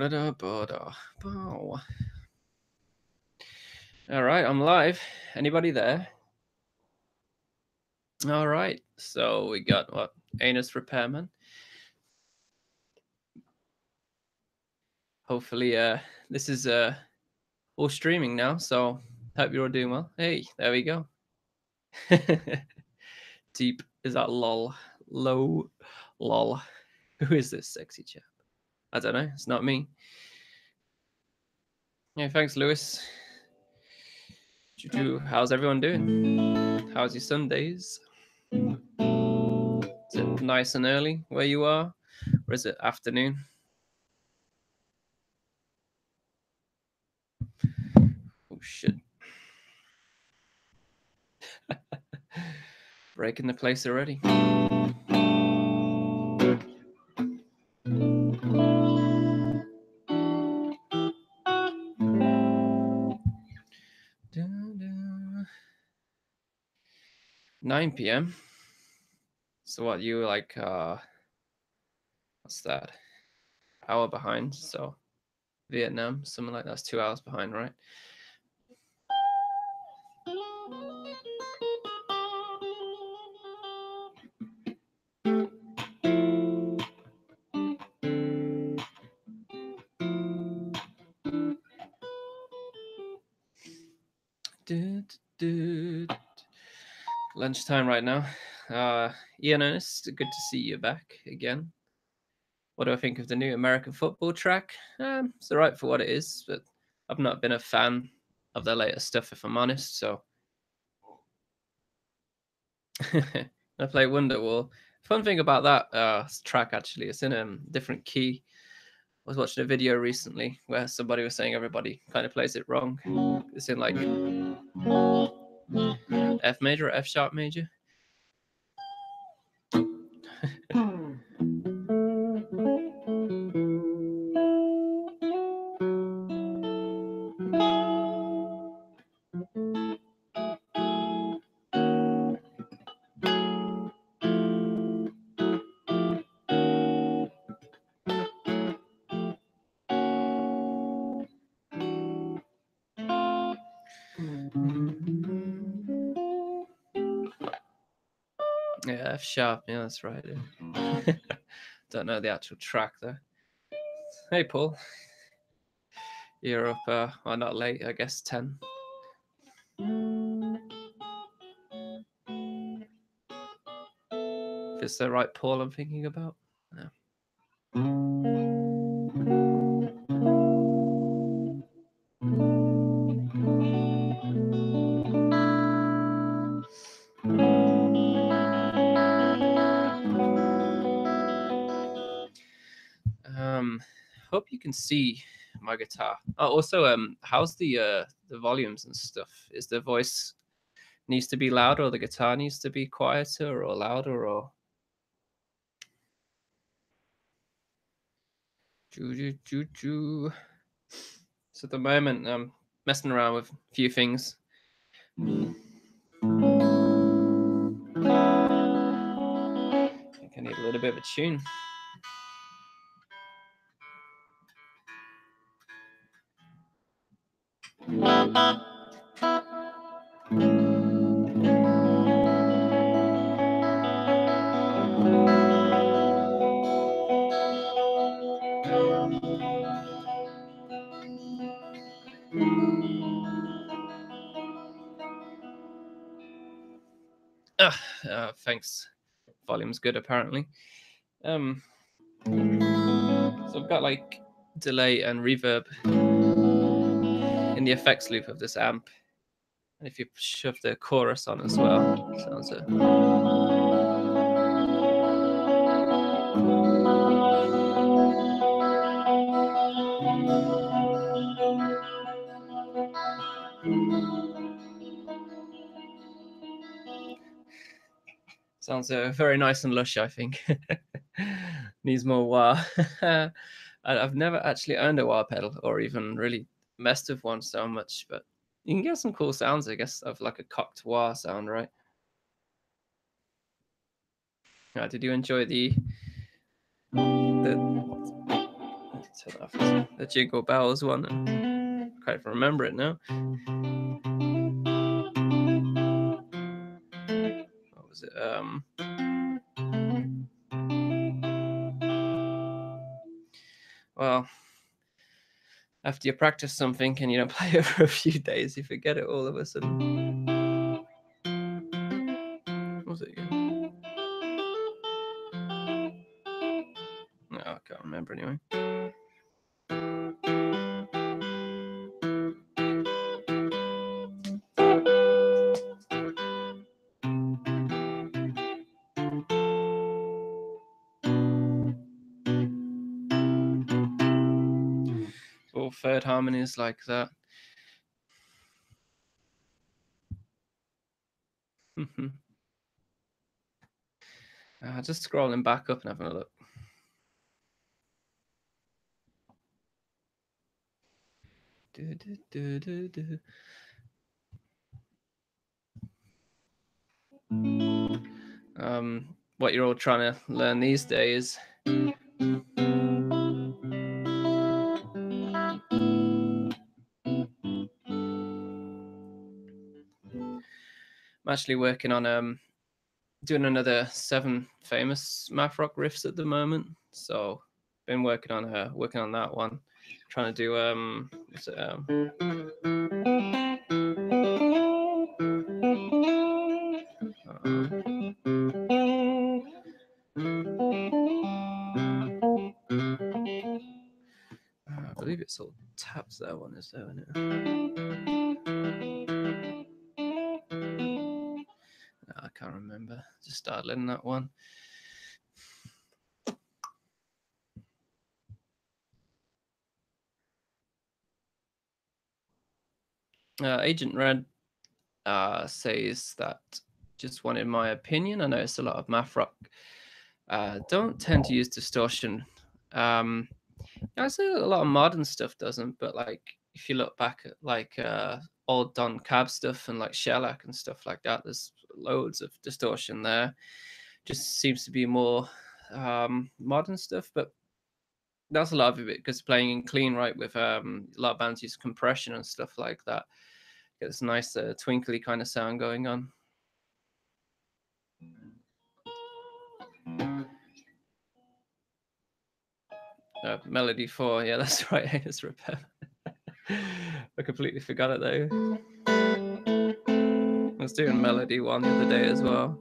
Bow. All right, I'm live. Anybody there? All right, so we got what? Anus Repairman. Hopefully, this is all streaming now, so hope you're all doing well. Hey, there we go. Deep is that lol, low, lol. Who is this sexy chap? I don't know. It's not me. Yeah, thanks, Lewis. How's everyone doing? How's your Sundays? Is it nice and early where you are, or is it afternoon? Oh shit! Breaking the place already. Da-da. 9 p.m. So what, you like what's that? Hour behind. So Vietnam, something like that's 2 hours behind, right? Lunchtime right now. Ian Ernest, good to see you back again. What do I think of the new American football track? It's alright for what it is, but I've not been a fan of their latest stuff, if I'm honest. So I play Wonderwall. Fun thing about that track, actually, it's in a different key. I was watching a video recently where somebody was saying everybody kind of plays it wrong. It's in like F major or F sharp major. Yeah, F sharp. Yeah, that's right. Yeah. Don't know the actual track though. Hey, Paul. You're up, well, not late, I guess, 10. If it's the right Paul I'm thinking about. No. Hope you can see my guitar. Oh, also, how's the volumes and stuff? Is the voice needs to be louder, or the guitar needs to be quieter, or louder, or? So at the moment, I'm messing around with a few things. I think I need a little bit of a tune. Thanks. Volume's good apparently. So I've got like delay and reverb in the effects loop of this amp. And if you shove the chorus on as well, sounds it. Sounds very nice and lush, I think. Needs more wah. I've never actually owned a wah pedal or even really messed with one so much, but you can get some cool sounds, I guess, of like a cocked wah sound, right? Did you enjoy the Turn off the Jingle Bells one. I can't even remember it now. What was it? Well, after you practice something and you don't play it for a few days, you forget it all of a sudden. What was it again? No, I can't remember anyway. All third harmonies like that. Just scrolling back up and having a look. What you're all trying to learn these days. I'm actually working on doing another 7 famous math rock riffs at the moment. So been working on that one. Trying to do what's it, I believe it's all taps, that one is, isn't it? No, I can't remember. Just started letting that one. Agent Red says that just wanted my opinion. I noticed a lot of math rock don't tend to use distortion. I say a lot of modern stuff doesn't, but like if you look back at like old Don Cab stuff and like Shellac and stuff like that, there's loads of distortion there. Just seems to be more modern stuff, but that's a lot of it because playing in clean, right, with a lot of bands use compression and stuff like that. Get this nice twinkly kind of sound going on. Melody 4, yeah, that's right. It's repair. I completely forgot it though. I was doing Melody 1 the other day as well.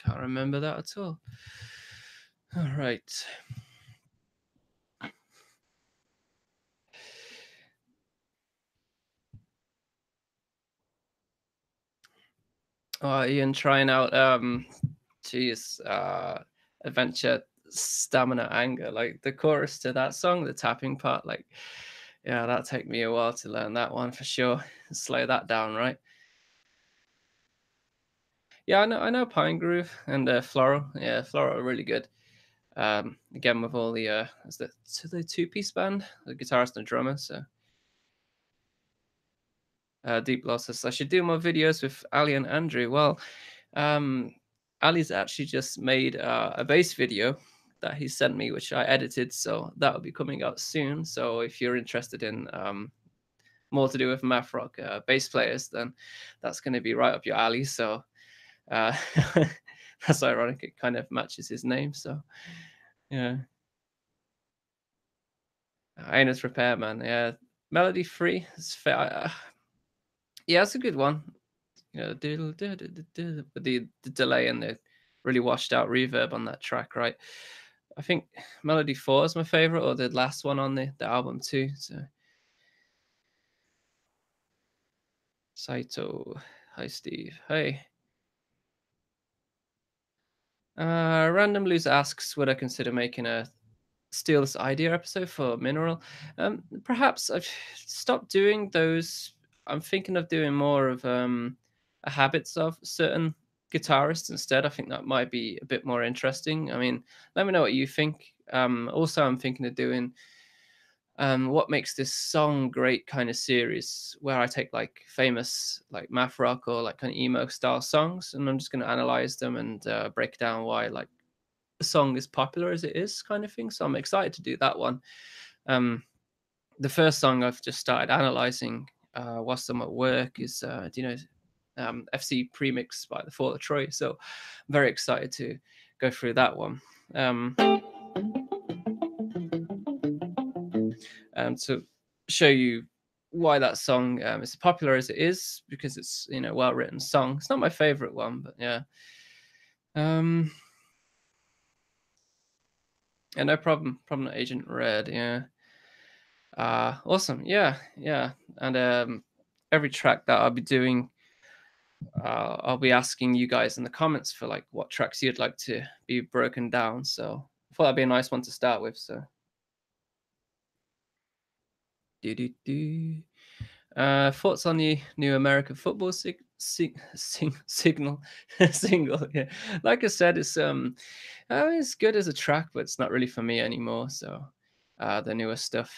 Can't remember that at all. All right. Oh, Ian, trying out Adventure, Stamina, Anger, like the chorus to that song, the tapping part, like, yeah, that'll take me a while to learn that one for sure. Slow that down, right? Yeah, I know Pine Groove and Floral. Yeah, Floral are really good. Again with all the is that to the two-piece band, the guitarist and drummer. So Deep Losses. I should do more videos with Ali and Andrew. Well, Ali's actually just made a bass video that he sent me, which I edited. So that'll be coming out soon. So if you're interested in more to do with math rock bass players, then that's going to be right up your alley. So uh, that's ironic. It kind of matches his name. So yeah. Anus Repairman, yeah. Melody free. It's fair. Yeah, it's a good one. You know, with the delay and the really washed out reverb on that track, right? I think Melody 4 is my favorite, or the last one on the album too. So Saito, hi Steve, hey. Random Loser asks, would I consider making a Steal This Idea episode for Mineral? Perhaps I've stopped doing those. I'm thinking of doing more of a habits of certain guitarists instead. I think that might be a bit more interesting. I mean, let me know what you think. Also, I'm thinking of doing what makes this song great kind of series where I take like famous like math rock or like kind of emo style songs, and I'm just going to analyze them and break down why like the song is popular as it is kind of thing. So I'm excited to do that one. Um, the first song I've just started analyzing whilst I'm at work is, do you know, FC Premix by the Fall of Troy. So I'm very excited to go through that one. To show you why that song is as popular as it is, because it's, you know, well written song. It's not my favorite one, but yeah. Yeah, no problem. Problem Agent Red. Yeah. Awesome. Yeah, yeah. And every track that I'll be doing, I'll be asking you guys in the comments for like what tracks you'd like to be broken down. So I thought that'd be a nice one to start with. So do do do. Thoughts on the new American football signal single? Yeah, like I said, it's good as a track, but it's not really for me anymore. So the newer stuff.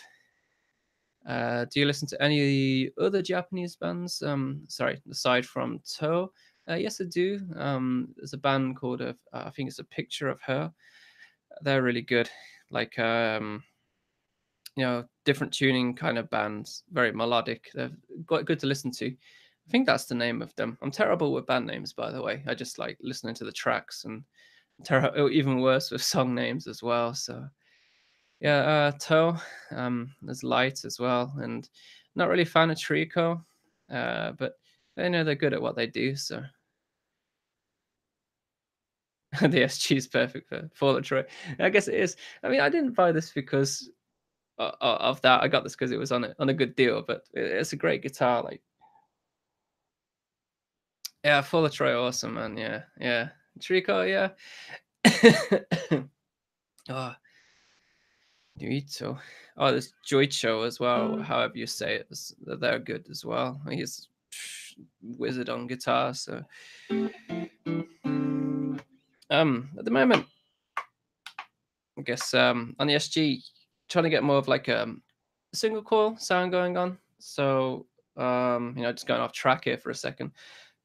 Do you listen to any other Japanese bands? Sorry, aside from Toe. Yes, I do. There's a band called I think it's A Picture of Her. They're really good. Like you know, different tuning kind of bands, very melodic. They're quite good to listen to. I think that's the name of them. I'm terrible with band names, by the way. I just like listening to the tracks, and even worse with song names as well. So yeah, Toe, there's Light as well, and not really a fan of Trico, but they know they're good at what they do. So the SG is perfect for Fall of Troy. I guess it is. I mean, I didn't buy this because of that. I got this because it was on a good deal, but it's a great guitar. Like, yeah, Fall of Troy, awesome, man. Yeah, yeah, Trico, yeah. Oh, Yuito. Oh, there's Joicho as well. However you say it, they're good as well. He's wizard on guitar. So, at the moment, I guess on the SG, trying to get more of like a single coil sound going on. So, you know, just going off track here for a second.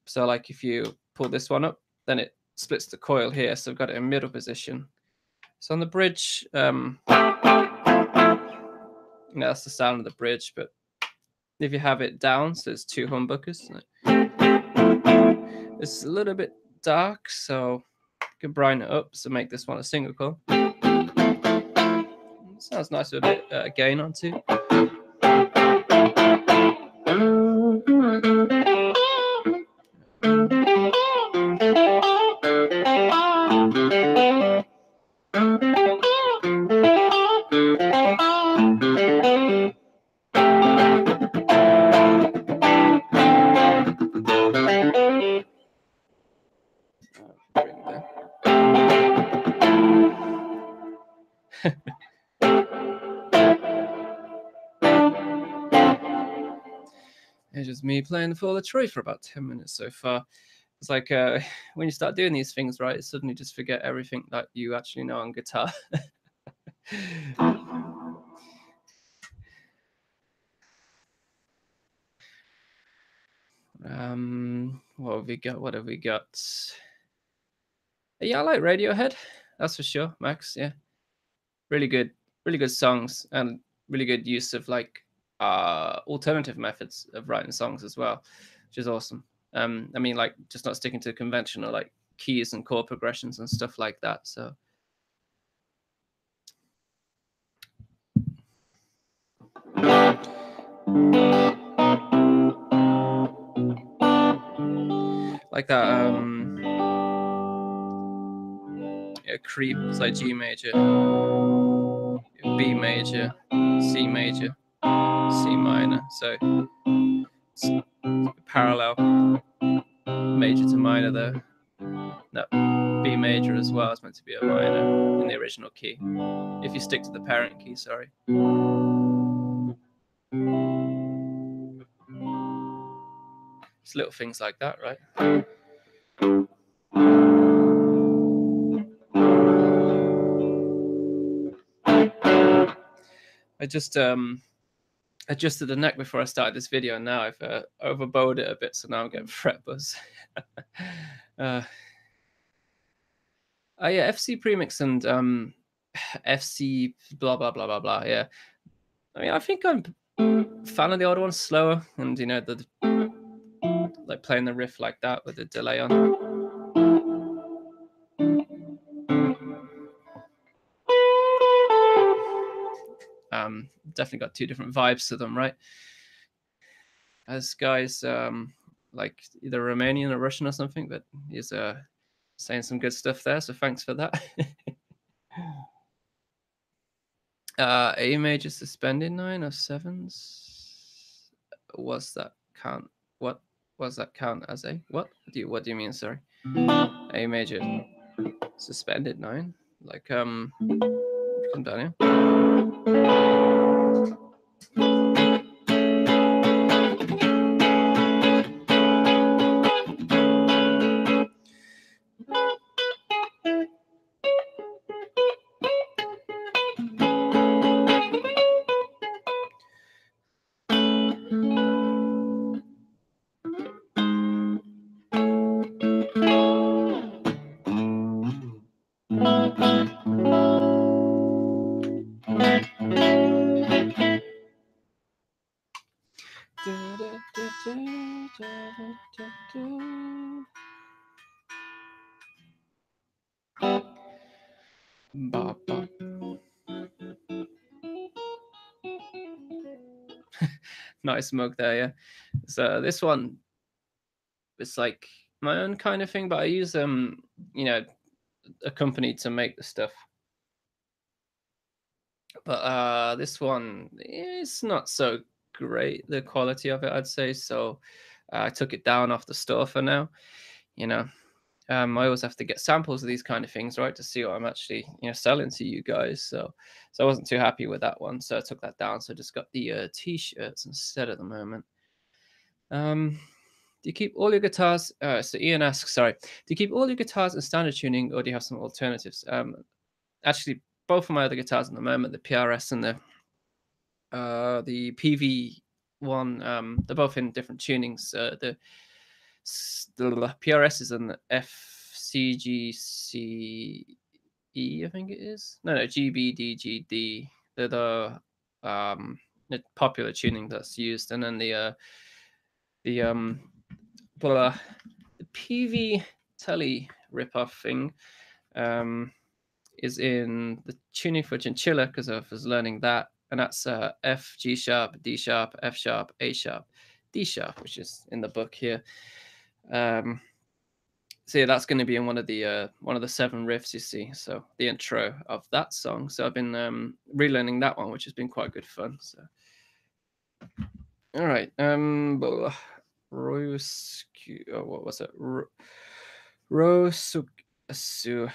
So, like if you pull this one up, then it splits the coil here. So I've got it in middle position. So on the bridge, you know, that's the sound of the bridge. But if you have it down, so there's two humbuckers. It's a little bit dark, so you can brighten it up. So make this one a single coil. Sounds nice with a bit gain on too. It's just me playing the Fall of Troy for about 10 minutes so far. It's like when you start doing these things, right, you suddenly just forget everything that you actually know on guitar. What have we got? What have we got? Yeah, I like Radiohead. That's for sure, Max. Yeah, really good, really good songs, and really good use of like alternative methods of writing songs as well, which is awesome. I mean, like just not sticking to conventional like keys and chord progressions and stuff like that. So Like that yeah, creep. It's like G major, B major, C major, C minor. So it's parallel major to minor there. No, B major as well. It's meant to be a minor in the original key. If you stick to the parent key, sorry. It's little things like that, right? I just adjusted the neck before I started this video, and now I've overbowed it a bit, so now I'm getting fret buzz. Yeah, FC premix and FC blah blah blah blah blah. Yeah, I mean, I think I'm a fan of the older ones, slower, and you know, the like playing the riff like that with the delay on. Definitely got two different vibes to them, right? As guys like either Romanian or Russian or something, but he's saying some good stuff there, so thanks for that. A major suspended 9 of 7s. Was that count? What was that count as a what? What do you mean? Sorry, A major suspended 9. Like come down here. Bop, bop. Nice mug there, yeah. So this one, it's like my own kind of thing, but I use you know, a company to make the stuff. But this one is not so great, the quality of it, I'd say. So I took it down off the store for now. You know, I always have to get samples of these kind of things, right, to see what I'm actually, you know, selling to you guys. So I wasn't too happy with that one, so I took that down. So I just got the t-shirts instead at the moment. Do you keep all your guitars? So Ian asks, sorry, do you keep all your guitars in standard tuning, or do you have some alternatives? Actually, both of my other guitars at the moment, the PRS and the PV one, they're both in different tunings. The PRS is an FCGCE, I think it is. No, GBDGD. They're the popular tuning that's used, and then the the PV Telly ripoff thing is in the tuning for Chinchilla because I was learning that, and that's F, G sharp, D sharp, F sharp, A sharp, D sharp, which is in the book here. So yeah, that's going to be in one of the 7 riffs you see. So the intro of that song. So I've been relearning that one, which has been quite good fun. So all right, what was it? Rosukasu.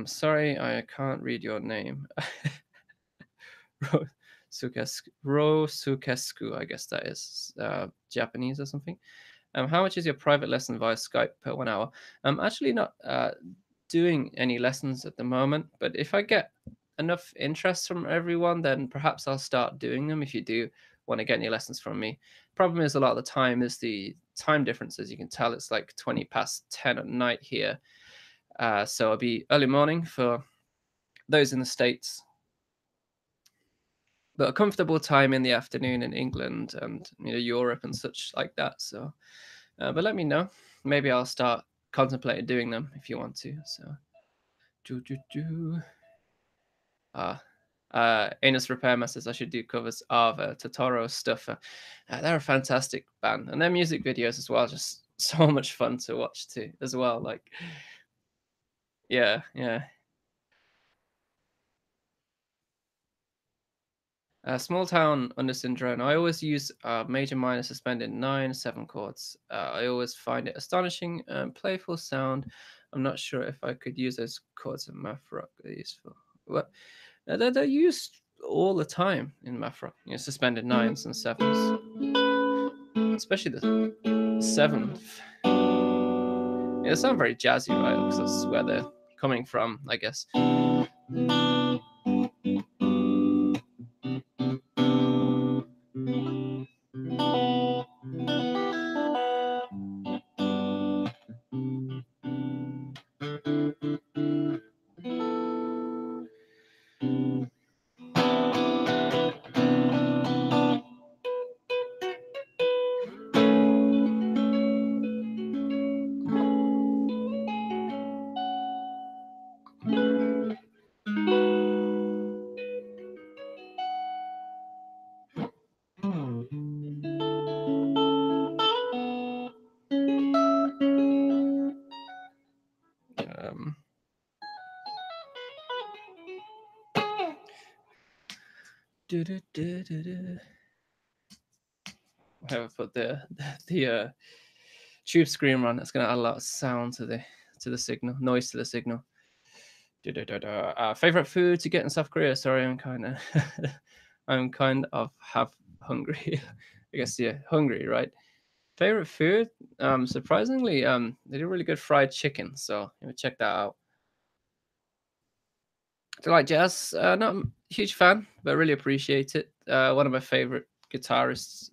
Sorry, I can't read your name. Rosukescu, I guess that is Japanese or something. How much is your private lesson via Skype per 1 hour? I'm actually not doing any lessons at the moment, but if I get enough interest from everyone, then perhaps I'll start doing them. If you do want to get any lessons from me, problem is a lot of the time is the time difference. As you can tell, it's like 20 past 10 at night here, so it'll be early morning for those in the States, but a comfortable time in the afternoon in England and, you know, Europe and such like that. So but let me know. Maybe I'll start contemplating doing them if you want to. So do. Anus Repairman says I should do covers of Totoro stuff. They're a fantastic band, and their music videos as well, just so much fun to watch too, as well. Like, yeah, yeah. Small town under syndrome. I always use major minor suspended 9/7 chords. I always find it astonishing and playful sound. I'm not sure if I could use those chords in math rock. They're useful. What? They're used all the time in math rock. You know, suspended nines and sevens, especially the seventh. Yeah, they sound very jazzy, right? Because that's where they're coming from, I guess. Um, have I put the tube screen on? That's going to add a lot of sound to the signal, noise to the signal. Favorite food to get in South Korea? Sorry, I'm kind of I'm kind of half hungry. I guess yeah, hungry, right? Favorite food? Surprisingly, they do really good fried chicken, so you know, check that out. Do you like jazz? Not a huge fan, but really appreciate it. One of my favorite guitarists.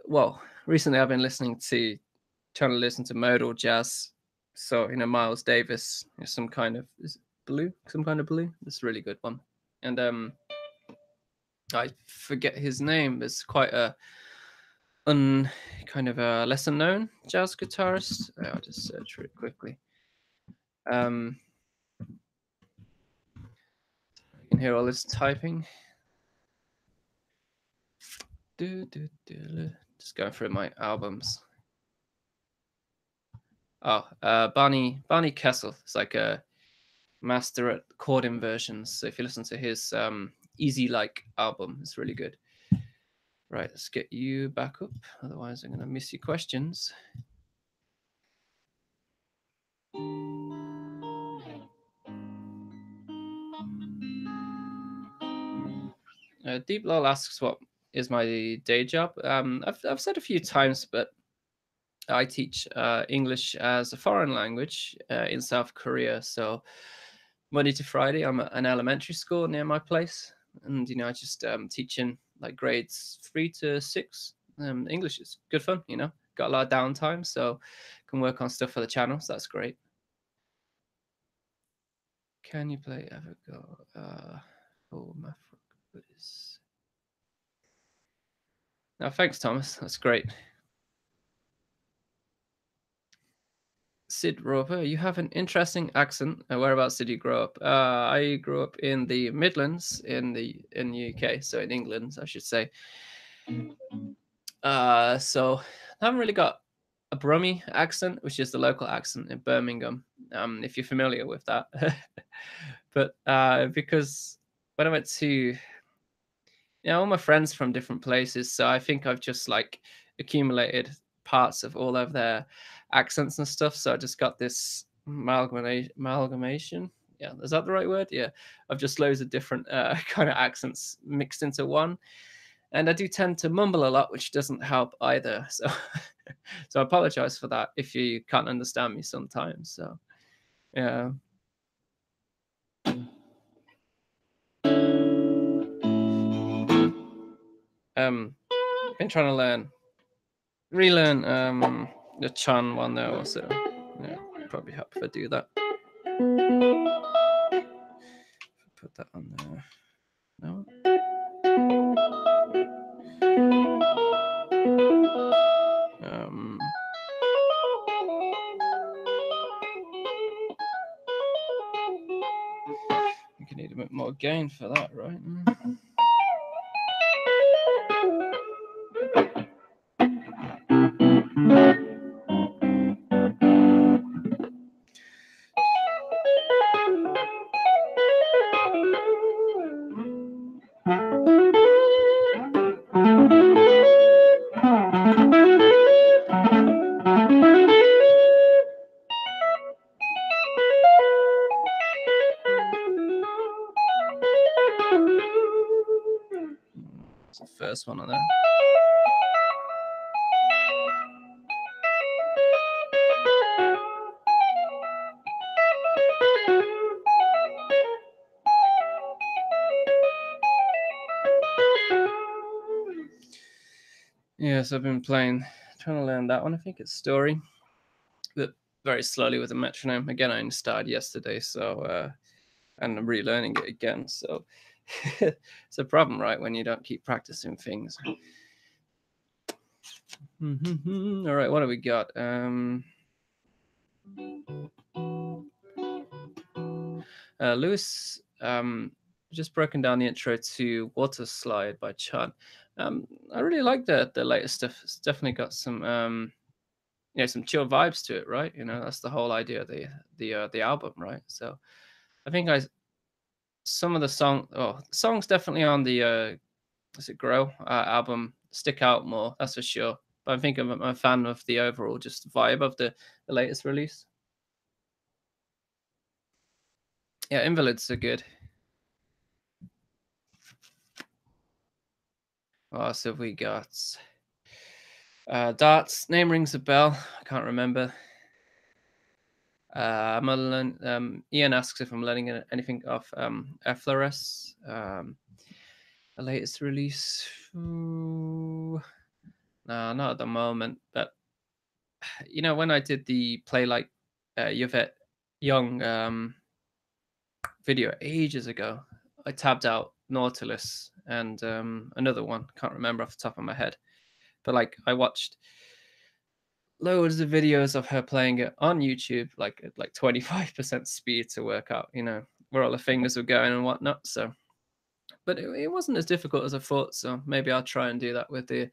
Well, recently I've been trying to listen to modal jazz. So you know, Miles Davis, some kind of blue, some kind of blue. It's a really good one. And I forget his name. It's quite a kind of a lesser known jazz guitarist. I'll just search for it quickly. Um, you can hear all this typing. Just going through my albums. Oh, Barney Kessel. It's like a master at chord inversions. So if you listen to his Easy Like album, it's really good. Right, let's get you back up. Otherwise, I'm going to miss your questions. Deep Lol asks what is my day job. I've said a few times, but I teach English as a foreign language in South Korea. So Monday to Friday, I'm at an elementary school near my place, and you know I just teaching like grades 3 to 6. English is good fun, you know. Got a lot of downtime, so can work on stuff for the channel. So that's great. Can you play Evergo? Oh my please. No, thanks, Thomas. That's great. Sid Roper, you have an interesting accent. Whereabouts did you grow up? I grew up in the Midlands in the UK, so in England, I should say. So I haven't really got a Brummie accent, which is the local accent in Birmingham. If you're familiar with that, but because when I went to all my friends from different places, so I think I've just like accumulated parts of all of their accents and stuff. So I just got this amalgamation. Yeah, is that the right word? Yeah, of just loads of different kind of accents mixed into one, and I do tend to mumble a lot, which doesn't help either. So, so I apologize for that if you can't understand me sometimes. So, yeah. Been trying to relearn the Chan one though. So, yeah, probably help if I do that. Put that on there. No. Um, you can need a bit more gain for that, right? It's the first one on there. Yes, I've been trying to learn that one. I think it's Story, but very slowly with a metronome. Again, I only started yesterday, so and I'm relearning it again. So it's a problem, right? When you don't keep practicing things. All right, what do we got? Lewis just broken down the intro to Water Slide by Chun. I really like the latest stuff. It's definitely got some some chill vibes to it, right? That's the whole idea of the album, right? So I think some of the songs definitely on the is it Grow album stick out more, that's for sure. But I think I'm a fan of the overall just vibe of the latest release. Yeah, Invalids are good. What else have we got? Darts. Name rings a bell. I can't remember. Ian asks if I'm learning anything off FLRS. The latest release. Ooh, no, not at the moment. But when I did the Play Like Yvette Young video ages ago, I tabbed out Nautilus and another one. Can't remember off the top of my head. But like I watched loads of videos of her playing it on YouTube, like at like 25% speed to work out, where all the fingers were going and whatnot. So, but it wasn't as difficult as I thought. So maybe I'll try and do that with the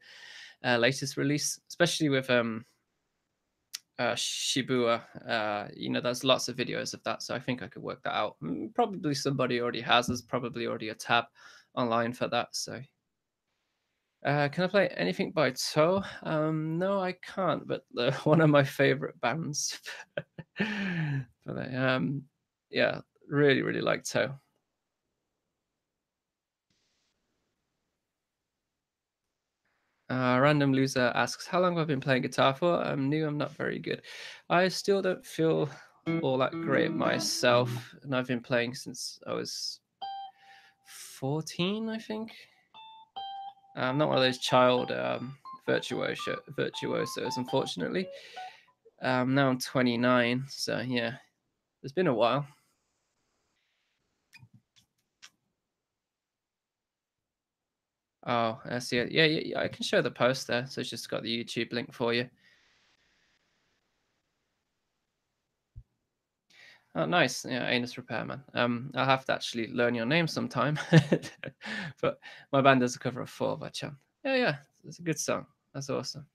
latest release, especially with Shibuya. There's lots of videos of that, so I think I could work that out. Probably somebody already has. There's probably already a tab online for that. So can I play anything by Toe? No, I can't. But one of my favorite bands. But yeah, really, really like Toe. Random loser asks, "How long have I been playing guitar for?" I'm new. I'm not very good. I still don't feel all that great myself, and I've been playing since I was 14, I think. I'm not one of those child virtuosos, unfortunately. Now I'm 29, so yeah, it's been a while. Oh, I see it. Yeah, yeah, yeah, I can show the post there. So it's just got the YouTube link for you. Oh, nice. Yeah, Anus Repairman. I'll have to actually learn your name sometime. But my band does a cover of Four by Chan. Yeah, yeah, it's a good song. That's awesome.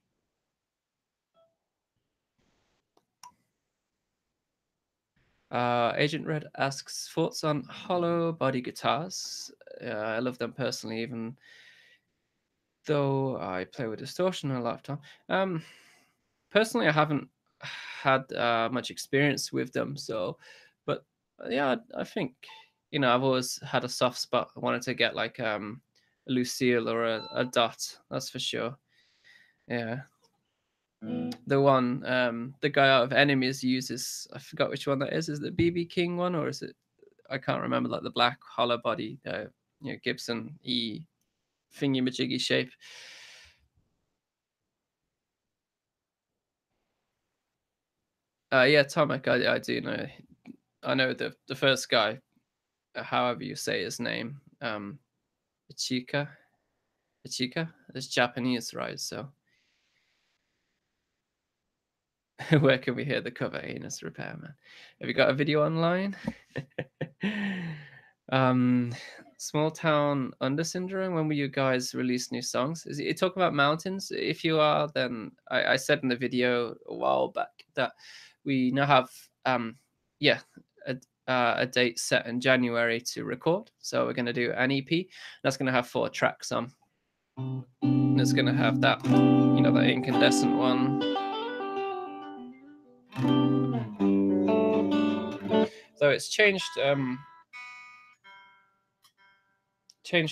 Agent Red asks thoughts on hollow body guitars. I love them personally, even though I play with Distortion a lot of time. Personally, I haven't had much experience with them, so but yeah, I think I've always had a soft spot. I wanted to get like a Lucille or a Dot, that's for sure. Yeah, the one the guy out of Enemies uses, I forgot which one that is. Is it the BB King one, or is it, I can't remember, like the black hollow body Gibson E thingy majiggy shape. Yeah, Tomek, I do know. I know the first guy, however you say his name, Ichika. Ichika. It's Japanese, right? So where can we hear the cover? Anus Repairman. Have you got a video online? Um, Small town under syndrome. When will you guys release new songs? Is it talk about mountains? If you are, then I said in the video a while back that we now have yeah a, a date set in January to record. So we're gonna do an EP. That's gonna have 4 tracks on. And it's gonna have that that incandescent one. So it's changed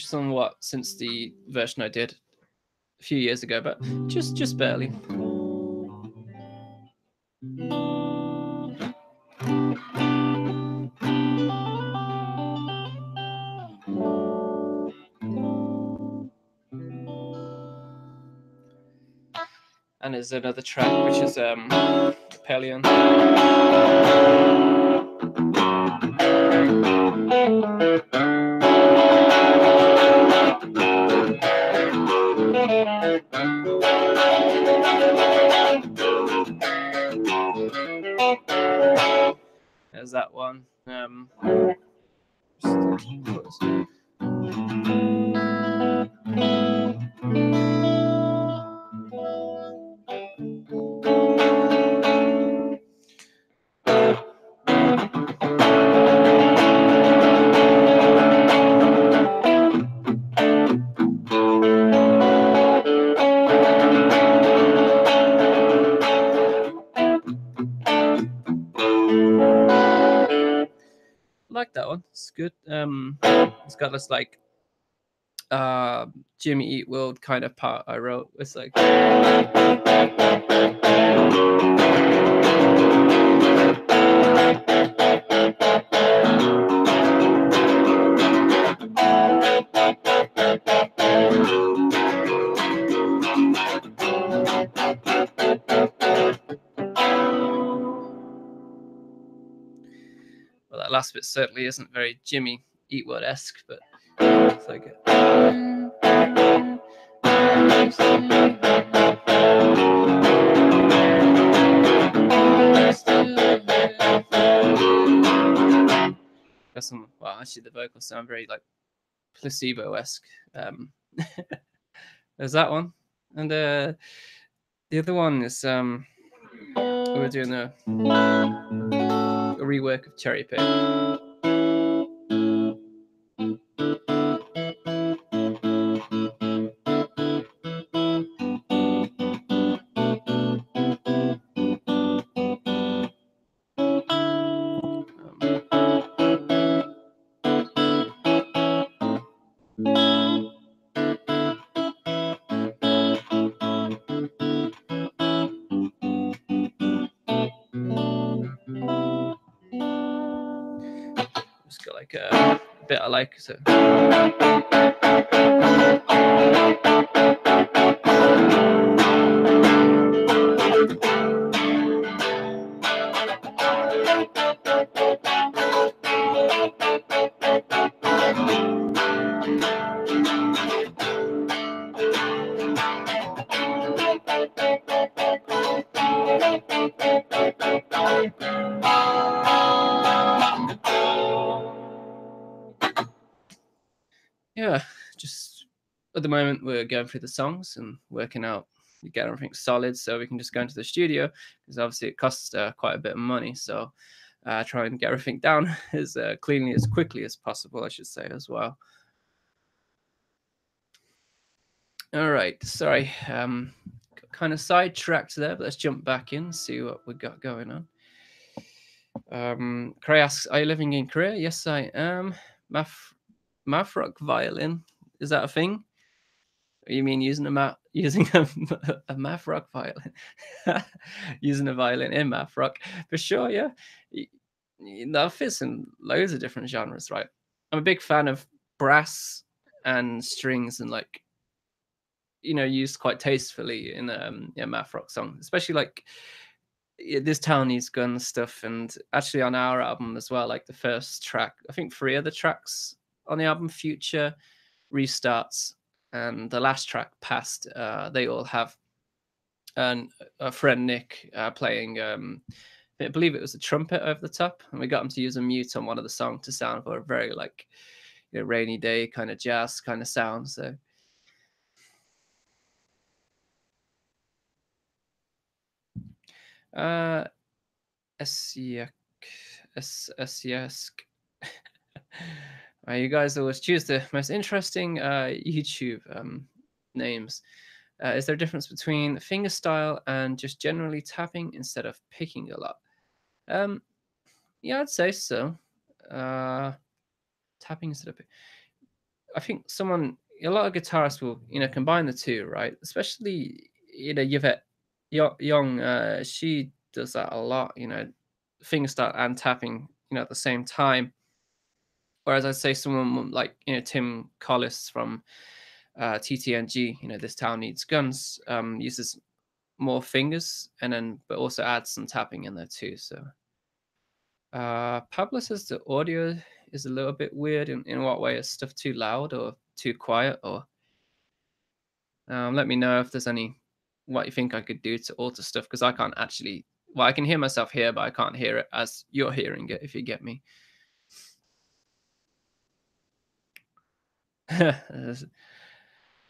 somewhat since the version I did a few years ago, but just barely. And there's another track which is Pelion. There's that one. Like that one. It's good. It's got this like Jimmy Eat World kind of part I wrote. It's like well, that last bit certainly isn't very Jimmy Eat World-esque, but it's like some, well, actually the vocals sound very like placebo-esque. There's that one, and the other one is we're doing a rework of Cherry Pick. Just got like a bit I like. So. Yeah, just at the moment we're going through the songs and working out, we get everything solid so we can just go into the studio, because obviously it costs quite a bit of money. So try and get everything down as cleanly, as quickly as possible, I should say, as well. All right, sorry, kind of sidetracked there, but let's jump back in, see what we got going on. Cray asks, are you living in Korea? Yes, I am. Math rock violin, is that a thing? You mean using a math rock violin? Using a violin in math rock, for sure. Yeah, that fits in loads of different genres, right? I'm a big fan of brass and strings, and like used quite tastefully in math rock song, especially like this Townies gun stuff, and actually on our album as well. Like the first track, I think 3 of the tracks on the album, Future, Restarts, and the last track, Past, they all have a friend Nick playing I believe it was a trumpet over the top, and we got him to use a mute on one of the songs to sound for a very like rainy day kind of jazz kind of sound. So uh Esiek Esiesk. You guys always choose the most interesting YouTube names. Is there a difference between fingerstyle and just generally tapping instead of picking a lot? Um, yeah, I'd say so. Uh, tapping instead of I think a lot of guitarists will, combine the two, right? Especially, Yvette Young, she does that a lot, fingerstyle and tapping, at the same time. Whereas I'd say someone like, Tim Collis from TTNG, This Town Needs Guns, uses more fingers and then, but also adds some tapping in there too. So, Pablo says the audio is a little bit weird. In what way? Is stuff too loud or too quiet? Or let me know if there's what you think I could do to alter stuff because I can't actually. Well, I can hear myself here, but I can't hear it as you're hearing it. If you get me.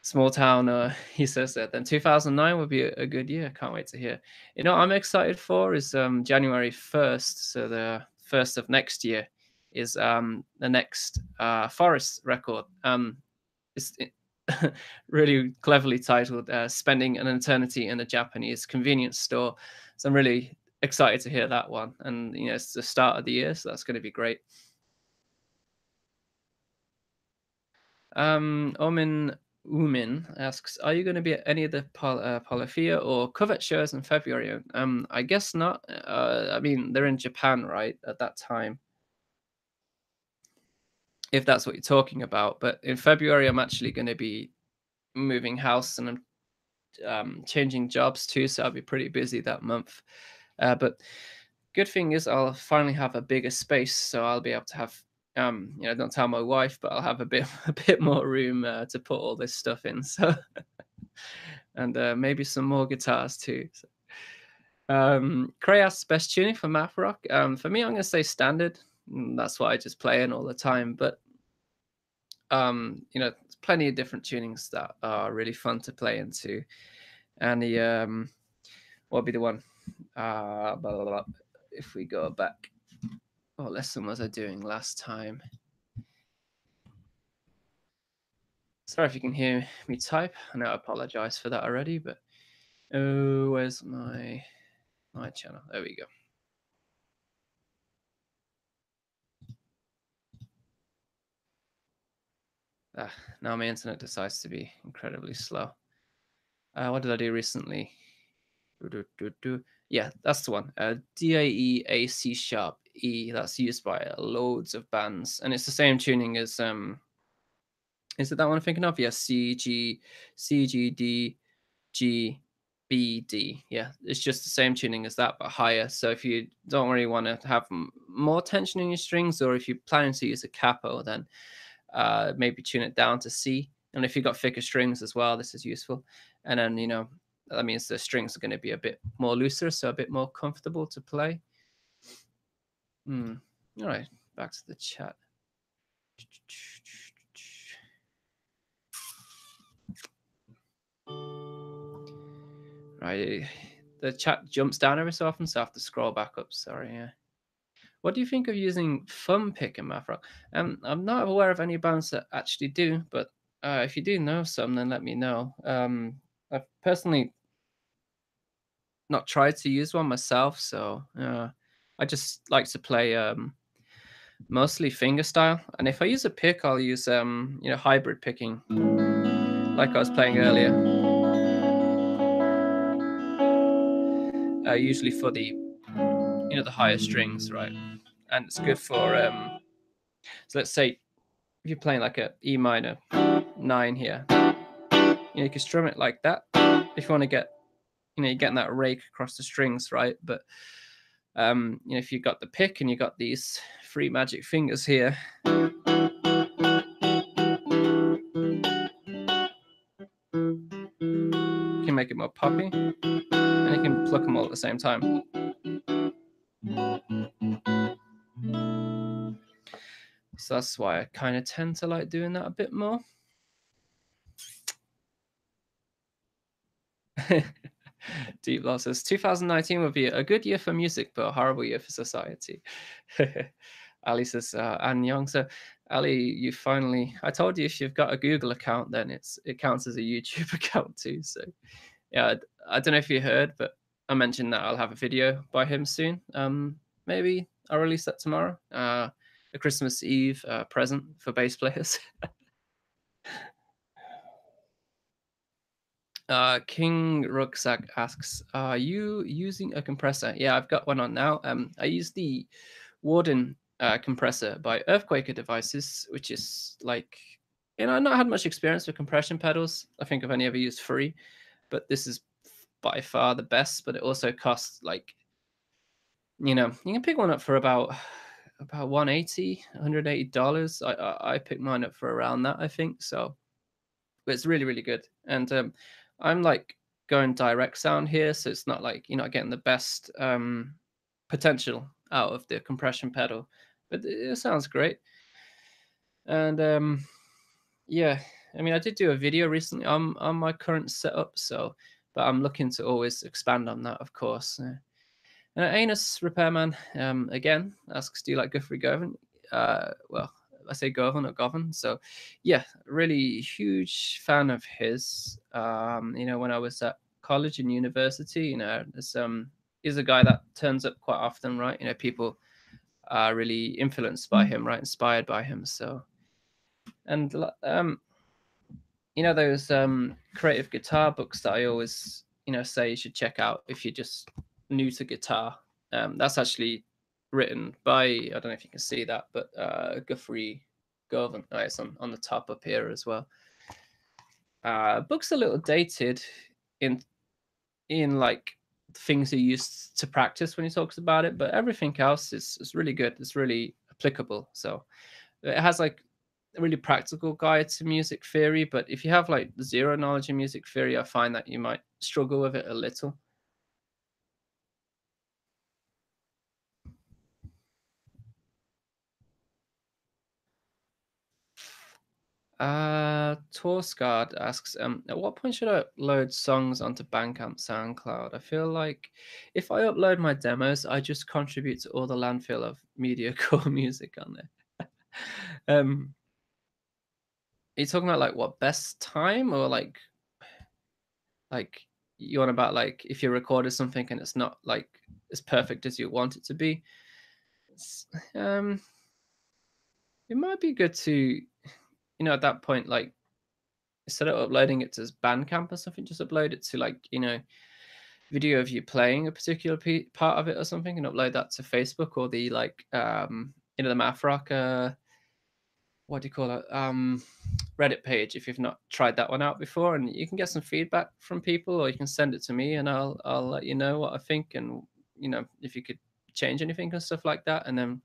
Small town, he says that. Then 2009 would be a good year. Can't wait to hear. What I'm excited for is January 1st. So the first of next year is the next Forest record. It's really cleverly titled "Spending an Eternity in a Japanese Convenience Store." So I'm really excited to hear that one. And it's the start of the year, so that's going to be great. Omin Umin asks, "Are you going to be at any of the Polyphia or Covet shows in February?" I guess not. I mean, they're in Japan, right, at that time, if that's what you're talking about. But in February, I'm actually going to be moving house and I'm changing jobs too, so I'll be pretty busy that month. But good thing is I'll finally have a bigger space, so I'll be able to have don't tell my wife, but I'll have a bit a bit more room to put all this stuff in. So and maybe some more guitars too. So, Krayas best tuning for math rock. For me, I'm gonna say standard. That's what I just play in all the time. But there's plenty of different tunings that are really fun to play into. And the what would be the one? Blah, blah, blah. If we go back, what lesson was I doing last time? Sorry if you can hear me type. I know I apologize for that already, but oh, where's my channel? There we go. Now my internet decides to be incredibly slow. What did I do recently? Yeah, that's the one. DAE A C sharp E. That's used by loads of bands, and it's the same tuning as Is it that one I'm thinking of? Yes, C G D G B D. Yeah, it's just the same tuning as that, but higher. So if you don't really want to have more tension in your strings, or if you're planning to use a capo, then maybe tune it down to C. And if you've got thicker strings as well, this is useful. And then, that means the strings are going to be a bit more looser, so a bit more comfortable to play. All right, back to the chat. Right, the chat jumps down every so often, so I have to scroll back up. Sorry, yeah. What do you think of using thumb pick in math rock? I'm not aware of any bands that actually do, but if you do know some, then let me know. I've personally not tried to use one myself, so I just like to play mostly finger style. And if I use a pick, I'll use hybrid picking, like I was playing earlier. Usually for the higher strings, right? And it's good for so let's say if you're playing like a E minor 9 here, you can strum it like that. If you want to get, you're getting that rake across the strings, right? But if you've got the pick and you've got these three magic fingers here, you can make it more poppy, and you can pluck them all at the same time. So that's why I kind of tend to like doing that a bit more. Deep losses. 2019 would be a good year for music, but a horrible year for society. Ali says, Anne Young. So, Ali, you finally, I told you if you've got a Google account, then it counts as a YouTube account too. So, yeah, I don't know if you heard, but I mentioned that I'll have a video by him soon. Maybe I'll release that tomorrow. A Christmas Eve present for bass players. King Rucksack asks, "Are you using a compressor?" Yeah, I've got one on now. I use the Warden compressor by Earthquaker Devices, which is like, I've not had much experience with compression pedals. I think I've only ever used three, but this is by far the best. But it also costs like, you can pick one up for about 180, $180. I picked mine up for around that, I think. So but it's really really good. And I'm like going direct sound here, so it's not like you're not getting the best potential out of the compression pedal, but it sounds great. And yeah, I mean, I did do a video recently on my current setup, so but I'm looking to always expand on that, of course. Anus Repairman again asks, "Do you like Guthrie Govan?" Well, I say Govan or Govan. So, yeah, really huge fan of his. When I was at college and university, he's a guy that turns up quite often, right? People are really influenced by him, right? Inspired by him. So, and those creative guitar books that I always say you should check out if you're just new to guitar. That's actually written by, I don't know if you can see that, but Guthrie Govan. It's on the top up here as well. Book's a little dated in like things he used to practice when he talks about it, but everything else is really good. It's really applicable. So it has like a really practical guide to music theory, but if you have like zero knowledge in music theory, I find that you might struggle with it a little. Torsgard asks, at what point should I upload songs onto Bandcamp, SoundCloud? I feel like if I upload my demos, I just contribute to all the landfill of mediocre music on there. Are you talking about like what best time, or like you want about like if you recorded something and it's not like as perfect as you want it to be? It's, it might be good to at that point, like instead of uploading it to Bandcamp or something, just upload it to like video of you playing a particular part of it or something, and upload that to Facebook or the like the math rock what do you call it Reddit page if you've not tried that one out before, and you can get some feedback from people, or you can send it to me and I'll let you know what I think, and if you could change anything and stuff like that, and then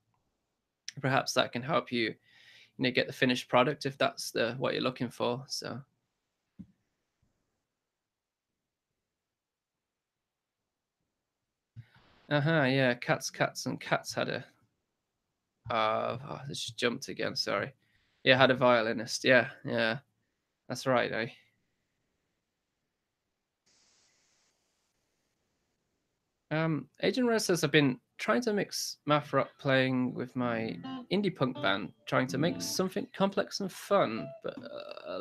perhaps that can help you get the finished product if that's the what you're looking for. So yeah, cats and cats had a this just jumped again, sorry. Yeah, had a violinist. Yeah, that's right. Agent Rose says I've been trying to mix math rock playing with my indie punk band, trying to make something complex and fun, but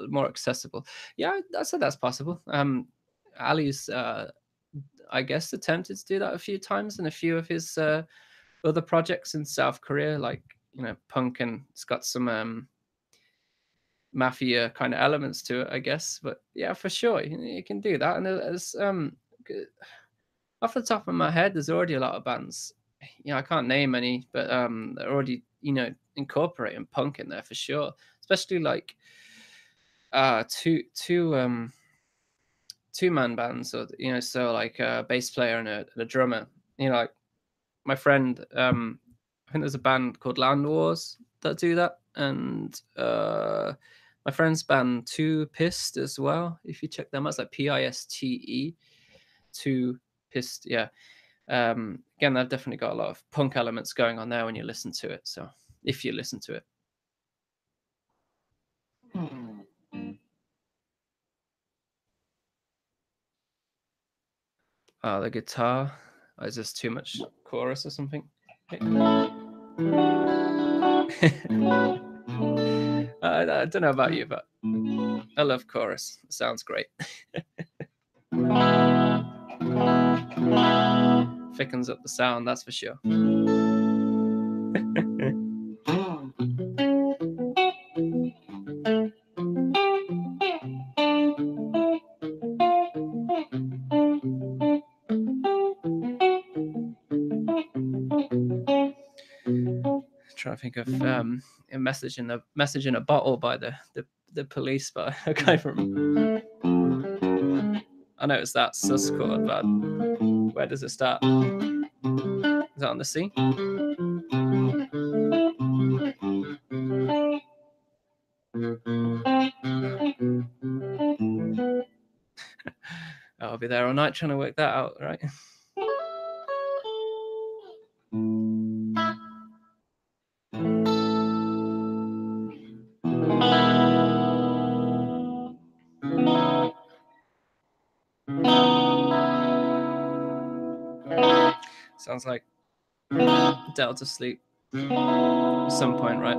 more accessible. Yeah, I said that's possible. Ali's, I guess, attempted to do that a few times in a few of his other projects in South Korea, like punk, and it's got some mafia kind of elements to it, I guess. But yeah, for sure, you can do that. And there's off the top of my head, there's already a lot of bands. I can't name any, but they're already incorporating punk in there for sure. Especially like two man bands, or so like a bass player and a drummer. Like my friend, I think there's a band called Land Wars that do that, and my friend's band Two Pist as well. If you check them out, it's like Piste, Two Pist, yeah. Again, they've definitely got a lot of punk elements going on there when you listen to it. So if you listen to it. The guitar. Is this too much chorus or something? I don't know about you, but I love chorus. It sounds great. Thickens up the sound, that's for sure. Trying to think of a message in a bottle by the police, but I can't remember. I know it's that sus chord, but where does it start? Is that on the C? I'll be there all night trying to work that out, right? Sounds like Delta Sleep at some point, right?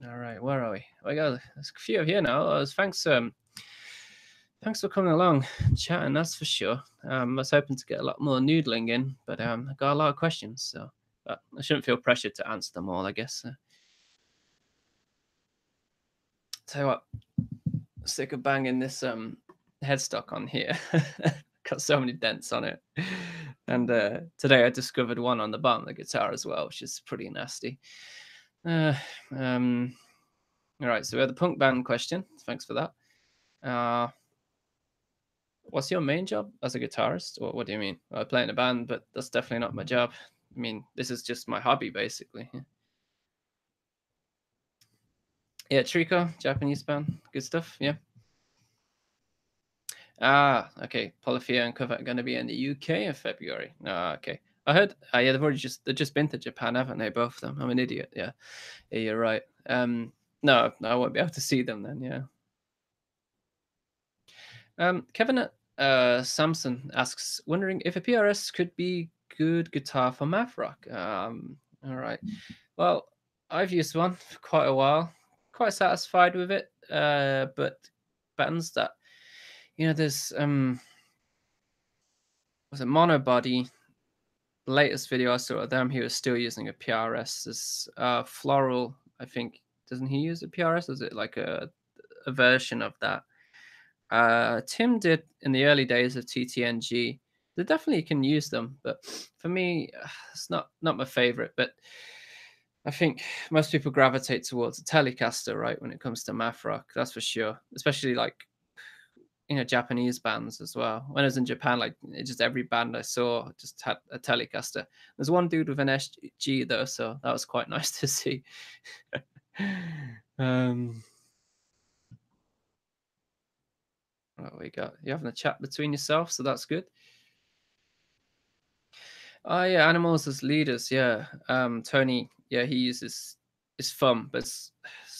All right, where are we? We got there's a few here now. Thanks for coming along and chatting, that's for sure. I was hoping to get a lot more noodling in, but I got a lot of questions, so but I shouldn't feel pressured to answer them all, I guess. Tell you what, sick of banging this headstock on here. Got so many dents on it. And today I discovered one on the bottom of the guitar as well, which is pretty nasty. Uh, um, all right, so we have the punk band question. Thanks for that. What's your main job as a guitarist? What do you mean? I play in a band, but that's definitely not my job. I mean, this is just my hobby, basically. Yeah, Trico, Japanese band. Good stuff. Yeah. Okay. Polyphia and Cover are going to be in the UK in February. Okay. I heard. Yeah, they've just been to Japan, haven't they? Both of them. I'm an idiot. Yeah. Yeah, you're right. No, I won't be able to see them then. Yeah. Kevin Samson asks, wondering if a PRS could be good guitar for math rock. All right. Well, I've used one for quite a while. Quite satisfied with it. But bands that there's was it Monobody? The latest video I saw of them, he was still using a PRS. This Floral, I think, doesn't he use a PRS? Is it like a version of that? Tim did in the early days of TTNG. They definitely can use them, but for me, it's not my favorite. But I think most people gravitate towards a Telecaster, right, when it comes to math rock. That's for sure. Especially like Japanese bands as well. When I was in Japan, like just every band I saw just had a Telecaster. There's one dude with an SG though, so that was quite nice to see. um, what we got? You having a chat between yourselves, so that's good. Oh yeah, animals as leaders. Yeah, Tony. Yeah, he uses his thumb, but it's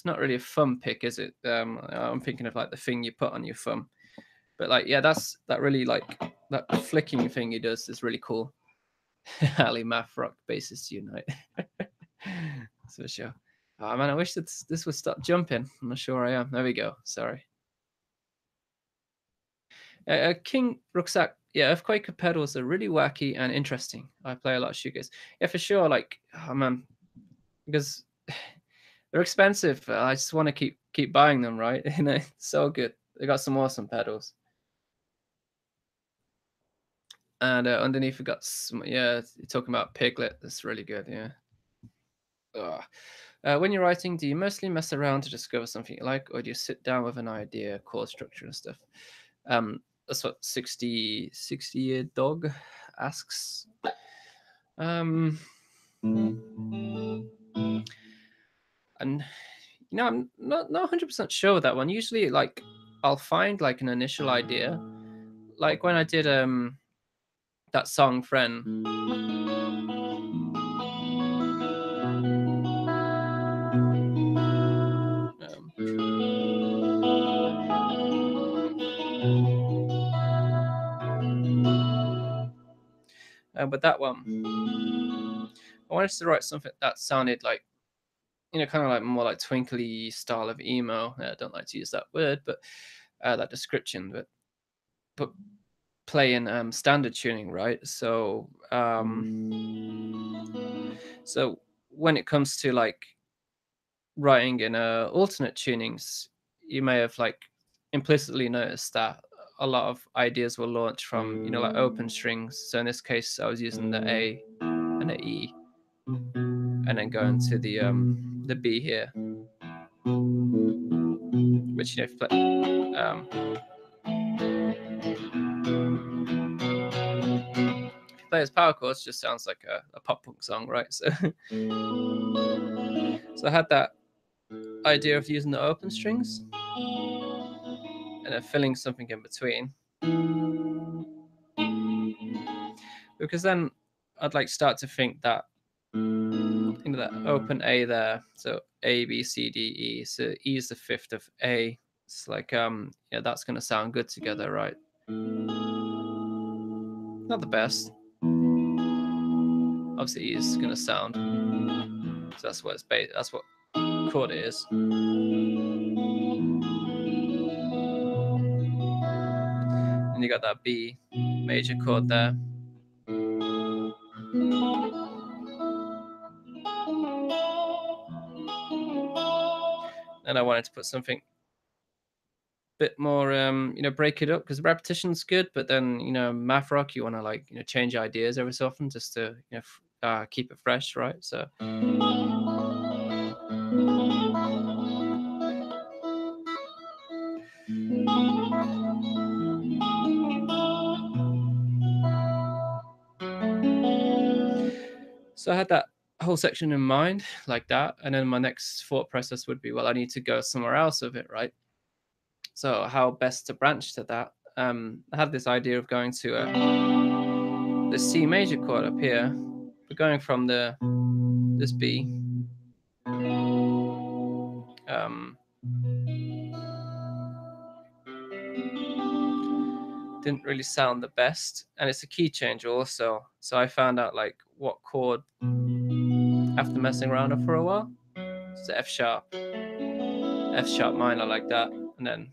not really a thumb pick, is it? I'm thinking of like the thing you put on your thumb. But like, yeah, that really like that flicking thing he does is really cool. Ali Math Rock bassist unite. That's for sure. Oh man, I wish that this would stop jumping. I'm not sure I am. There we go. Sorry. King Rucksack. Yeah, Earthquaker pedals are really wacky and interesting. I play a lot of shoegaze. Yeah, for sure. Like, oh man, because they're expensive. I just want to keep buying them, right? So good. They got some awesome pedals. And underneath we got some. Yeah, you're talking about Piglet. That's really good. Yeah. Ugh. When you're writing, do you mostly mess around to discover something you like, or do you sit down with an idea, chord structure, and stuff? That's what 60 year dog asks. Um, and I'm not 100% sure with that one. Usually, like I'll find like an initial idea, like when I did that song "Friend." Um, but that one, I wanted to write something that sounded like kind of like more like twinkly style of emo. I don't like to use that word, but that description. But playing standard tuning, right? So when it comes to like writing in alternate tunings, you may have like implicitly noticed that a lot of ideas will launch from like open strings. So in this case, I was using the A and the E, and then going to the B here, which if you play, if you play as power chords, just sounds like a pop punk song, right? So so I had that idea of using the open strings and then filling something in between, because then I'd like start to think that that open A there, so A B C D E, so E is the fifth of A. It's like that's gonna sound good together, right? Not the best. Obviously, E is gonna sound. So that's what it's based. That's what chord it is. And you got that B major chord there. And I wanted to put something bit more break it up, because repetition's good, but then math rock, you want to like change ideas every so often just to keep it fresh, right? So I had that whole section in mind like that, and then my next thought process would be, well, I need to go somewhere else with it, right? So how best to branch to that? I had this idea of going to the C major chord up here, but going from this B, um, didn't really sound the best, and it's a key change also. So I found out like what chord after messing around for a while. So F sharp, F sharp minor, like that, and then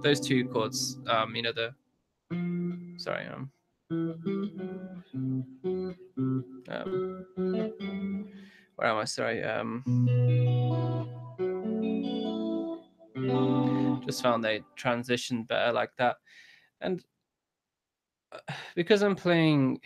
those two chords. The sorry, where am I? Sorry, just found they transitioned better like that, and because I'm playing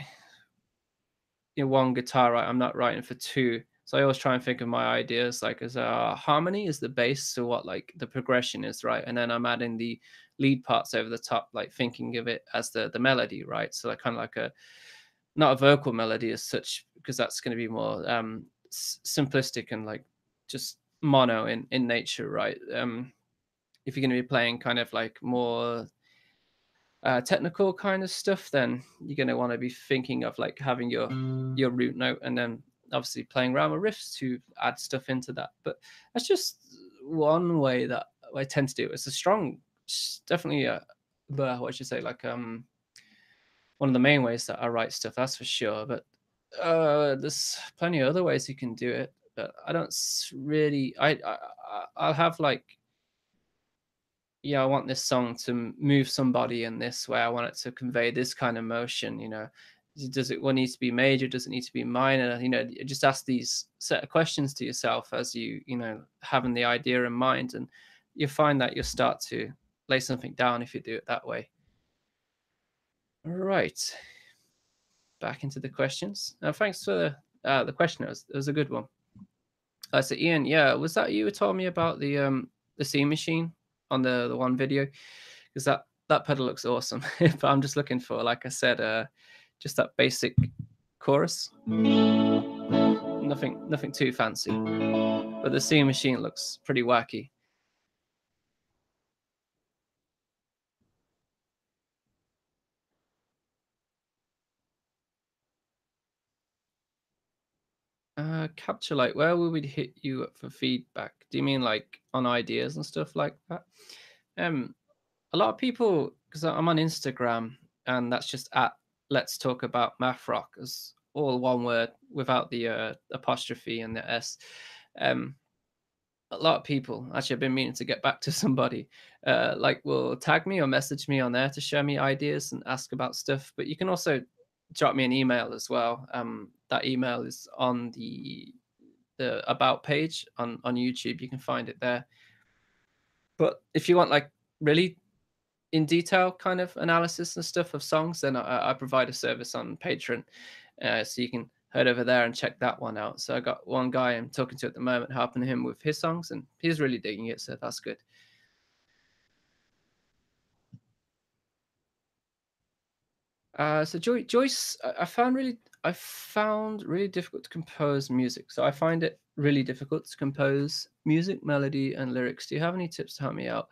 one guitar, right, I'm not writing for two. So I always try and think of my ideas like as a harmony is the bass, so what like the progression is, right, and then I'm adding the lead parts over the top, like thinking of it as the melody, right? So like kind of like a not a vocal melody as such, because that's going to be more simplistic and like just mono in nature, right? If you're going to be playing kind of like more technical kind of stuff, then you're going to want to be thinking of like having your root note, and then obviously playing around with riffs to add stuff into that. But that's just one way that I tend to do it. It's a strong, definitely what should I say, like one of the main ways that I write stuff, that's for sure. But there's plenty of other ways you can do it. But I don't really. I'll have like, yeah, I want this song to move somebody in this way. I want it to convey this kind of emotion. Does it what needs to be major? Does it need to be minor? Just ask these set of questions to yourself as having the idea in mind, and you find that you'll start to lay something down if you do it that way. Right. back into the questions. Thanks for the question. It was a good one. So Ian, yeah, was that you who told me about the C machine on the one video? Because that pedal looks awesome. But I'm just looking for, like I said, just that basic chorus. Nothing too fancy. But the C machine looks pretty wacky. Capture light. Where will we hit you up for feedback? Do you mean like on ideas and stuff like that? Um, a lot of people, because I'm on Instagram, and that's just at Let's Talk About Math Rock, as all one word without the apostrophe and the S. Um, a lot of people, actually, I've been meaning to get back to somebody, like will tag me or message me on there to share me ideas and ask about stuff. But you can also drop me an email as well. That email is on the about page on YouTube. You can find it there. But if you want like really in detail kind of analysis and stuff of songs, then I provide a service on Patreon, so you can head over there and check that one out. So I got one guy I'm talking to at the moment, helping him with his songs, and he's really digging it. So that's good. So Joyce, I found really difficult to compose music. So I find it really difficult to compose music, melody, and lyrics. Do you have any tips to help me out?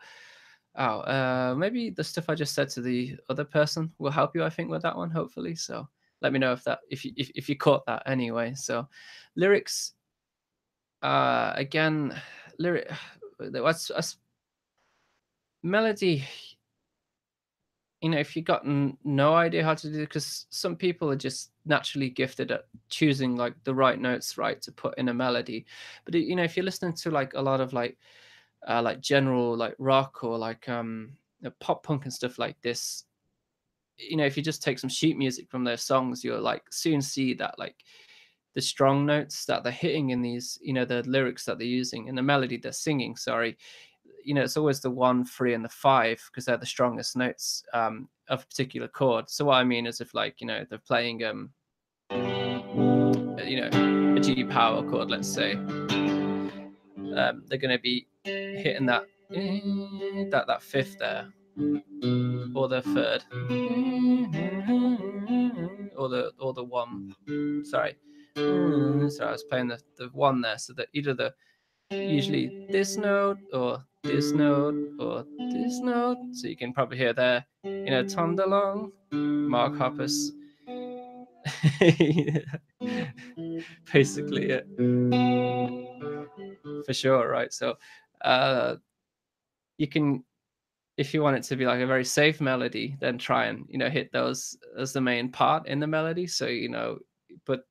Oh, maybe the stuff I just said to the other person will help you. I think with that one, hopefully. So let me know if you caught that anyway. So lyrics, again, lyric. What's melody? If you got no idea how to do it, because some people are just naturally gifted at choosing like the right notes right to put in a melody. But if you're listening to like a lot of like general like rock or like pop punk and stuff like this, if you just take some sheet music from their songs, you'll like soon see that like the strong notes that they're hitting in these, the lyrics that they're using and the melody they're singing, sorry, it's always the 1, 3, and the 5 because they're the strongest notes of a particular chord. So what I mean is if like, they're playing a G power chord, let's say, they're going to be hitting that fifth there, or the third, or the one. Sorry, I was playing the one there, so that either the usually this note or this note or this note. So you can probably hear there, Tom DeLonge, Mark Hoppus. Basically it, for sure, right? So you can, if you want it to be like a very safe melody, then try and hit those as the main part in the melody. So but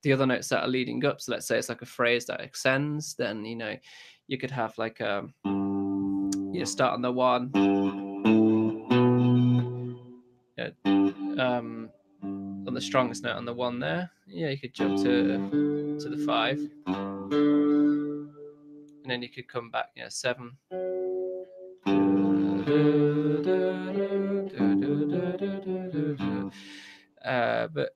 the other notes that are leading up, so let's say it's like a phrase that extends, then you could have like start on the one, on the strongest note on the one there. Yeah, you could jump to the 5, and then you could come back, 7. But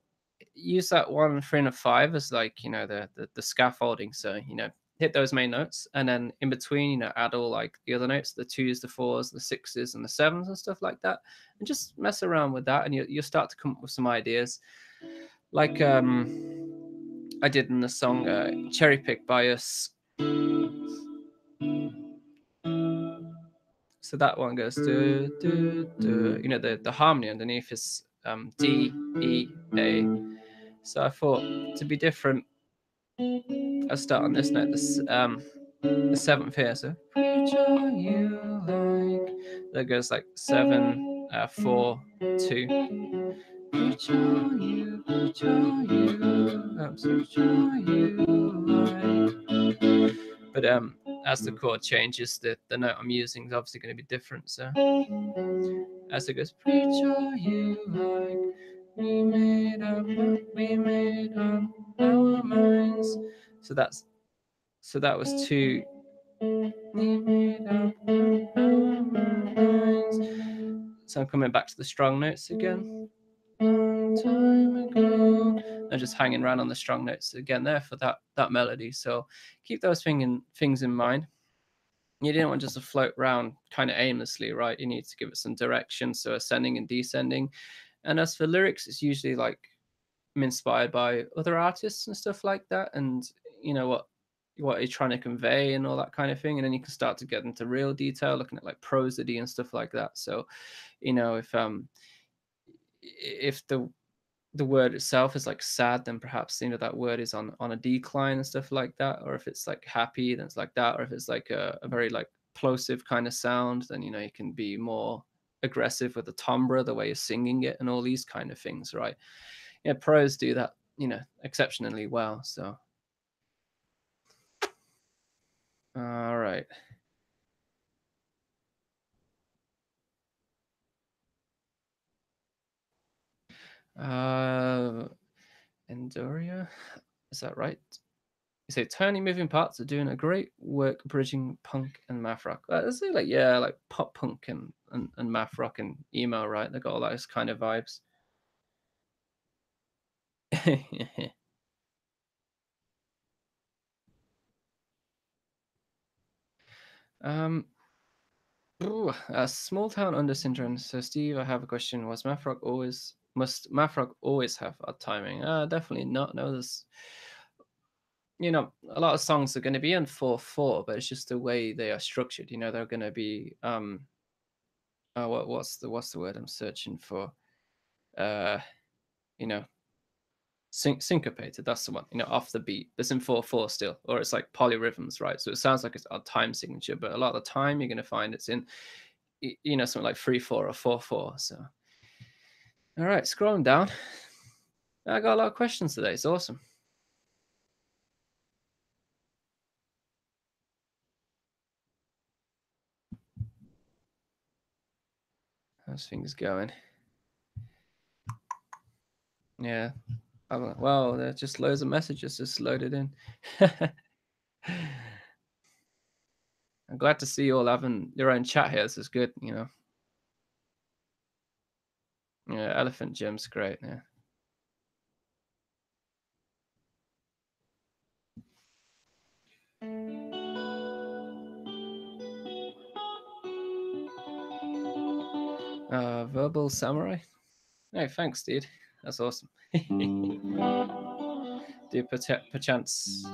use that 1, 3, and a 5 as like the scaffolding. So hit those main notes, and then in between add all like the other notes, the 2s, the 4s, the 6s, and the 7s and stuff like that, and just mess around with that, and you'll start to come up with some ideas. Like I did in the song Cherry Pick by Us. So that one goes do do do. The harmony underneath is D E A. So I thought to be different, I start on this note, the 7th here. So preacher you like, that goes like 7, 4, 2. Preacher you, preacher you like. But as the chord changes, the note I'm using is obviously going to be different. So as it goes, preacher you like, we made up our minds. So that was 2. We made up our minds. So I'm coming back to the strong notes again. long time ago. And just hanging around on the strong notes again there for that melody. So keep those things in mind. You didn't want just to float around kind of aimlessly, right? You need to give it some direction, so ascending and descending. And as for lyrics, it's usually like I'm inspired by other artists and stuff like that, and what you're trying to convey and all that kind of thing. And then you can start to get into real detail, looking at like prosody and stuff like that. So if the word itself is like sad, then perhaps that word is on a decline and stuff like that. Or if it's like happy, then it's like that. Or if it's like a very like plosive kind of sound, then you can be more aggressive with the timbre, the way you're singing it, and all these kind of things, right? Yeah, pros do that exceptionally well. So all right. uh Endoria, is that right? You say Tiny Moving Parts are doing a great work bridging punk and math rock. I say like, yeah, like pop punk and math rock and emo, right? They got all those kind of vibes. um, Small town under syndrome. So Steve, I have a question. Must math rock always have odd timing? Definitely not. No, there's a lot of songs are going to be in 4/4, but it's just the way they are structured. They're going to be what's the word I'm searching for? Uh, you know, syncopated. That's the one. Off the beat. It's in 4/4 still, or it's like polyrhythms, right? So it sounds like it's a time signature, but a lot of the time you're going to find it's in, something like 3/4 or 4/4. So, all right, scrolling down, I got a lot of questions today. It's awesome. How's things going? Yeah. Well, there's just loads of messages just loaded in. I'm glad to see you all having your own chat here. This is good. Yeah, Elephant Gym's great. Yeah. Verbal Samurai. Hey, thanks, dude. That's awesome. Do you perchance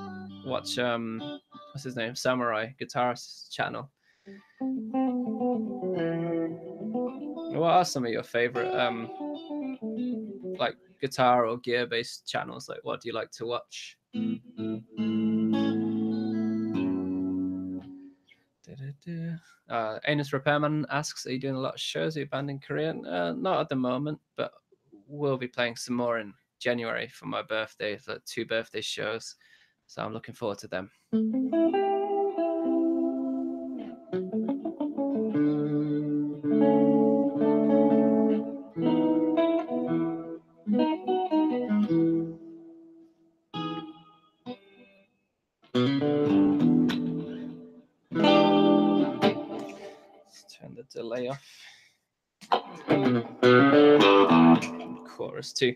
watch what's his name, Samurai Guitarist channel? What are some of your favorite like guitar or gear based channels? Like, what do you like to watch? Anus Repairman asks, "Are you doing a lot of shows? Are you band in Korea?" Not at the moment, but we'll be playing some more in January for my birthday. For 2 birthday shows, so I'm looking forward to them. Let's turn the delay off. Chorus too.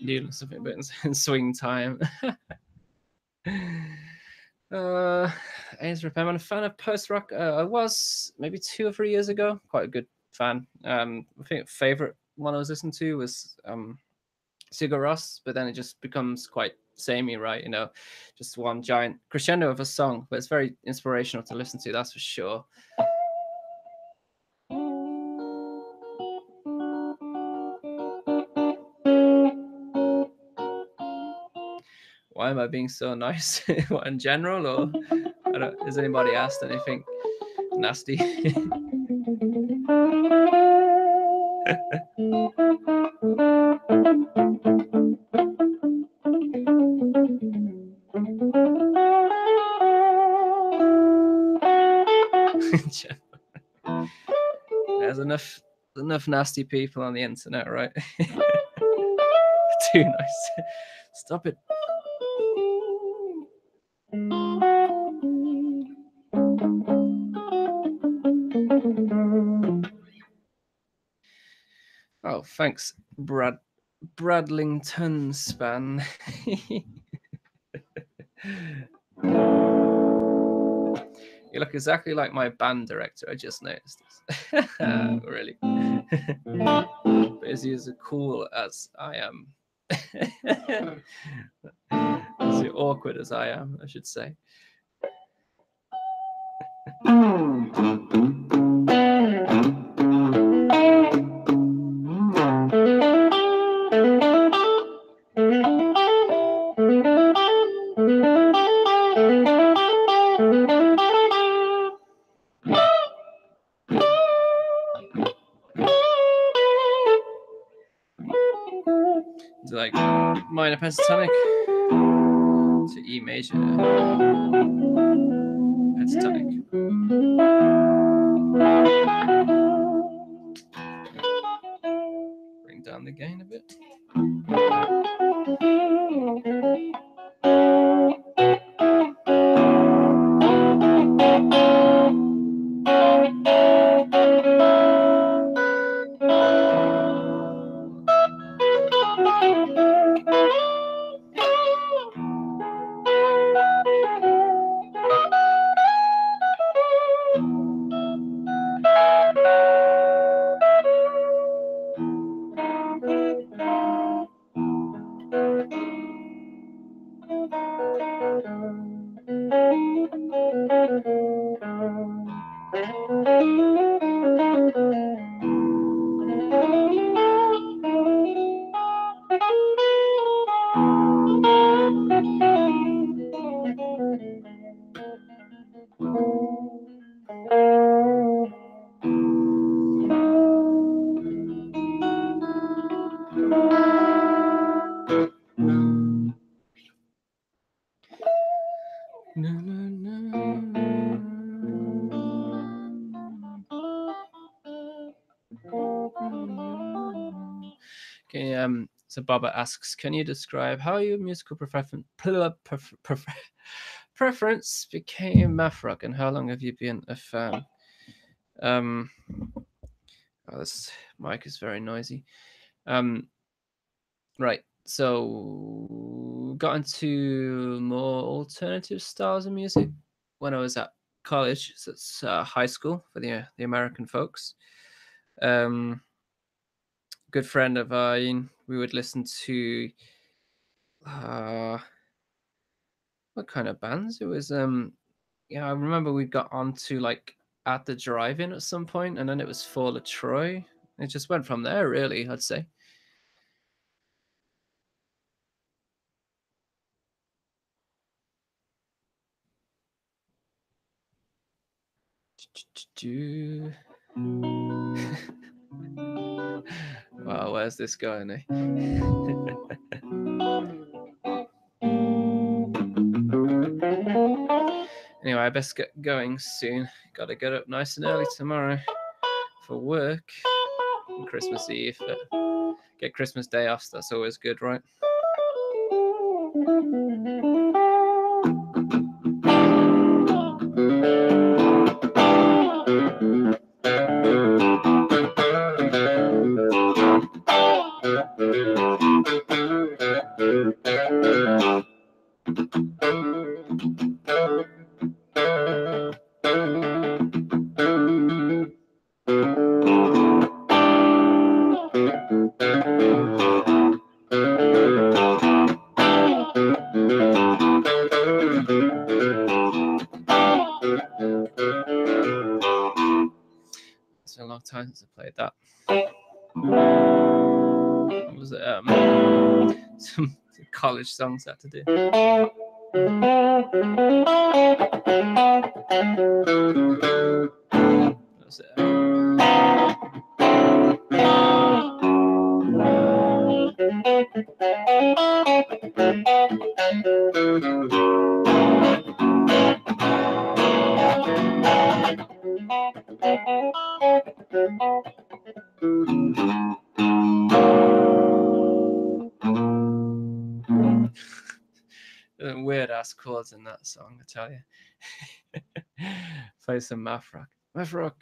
Noodling something a bit in swing time. Ezra, I'm a fan of post rock. I was maybe 2 or 3 years ago. Quite a good fan. I think favorite one I was listening to was Sigur Rós, but then it just becomes quite samey, right? You know, just one giant crescendo of a song, but it's very inspirational to listen to. That's for sure. Why am I being so nice? What, in general, or has anybody asked anything nasty? There's enough nasty people on the internet, right? Too nice. Stop it. Oh, thanks, Bradlington Span. You look exactly like my band director. I just noticed this. Really. But is he as cool as I am? Is he awkward as I am, I should say. It's like minor pentatonic to E major pentatonic. Bring down the gain a bit. Okay, so Baba asks, can you describe how your musical preference became math rock, and how long have you been a fan? Oh, this mic is very noisy. Right, so got into more alternative styles of music when I was at college. So it's high school for the American folks. Good friend of mine, we would listen to what kind of bands? It was yeah, I remember we got onto like At the Drive-In at some point, and then it was Fall of Troy. It just went from there, really, I'd say. Wow, where's this going, eh? Anyway, I best get going soon. Gotta get up nice and early tomorrow for work on Christmas Eve. But get Christmas Day off, so that's always good, right? long time since I played that. What was it? Some college songs I had to do. What was it? Weird ass chords in that song, I tell you. Play some math rock. Math rock.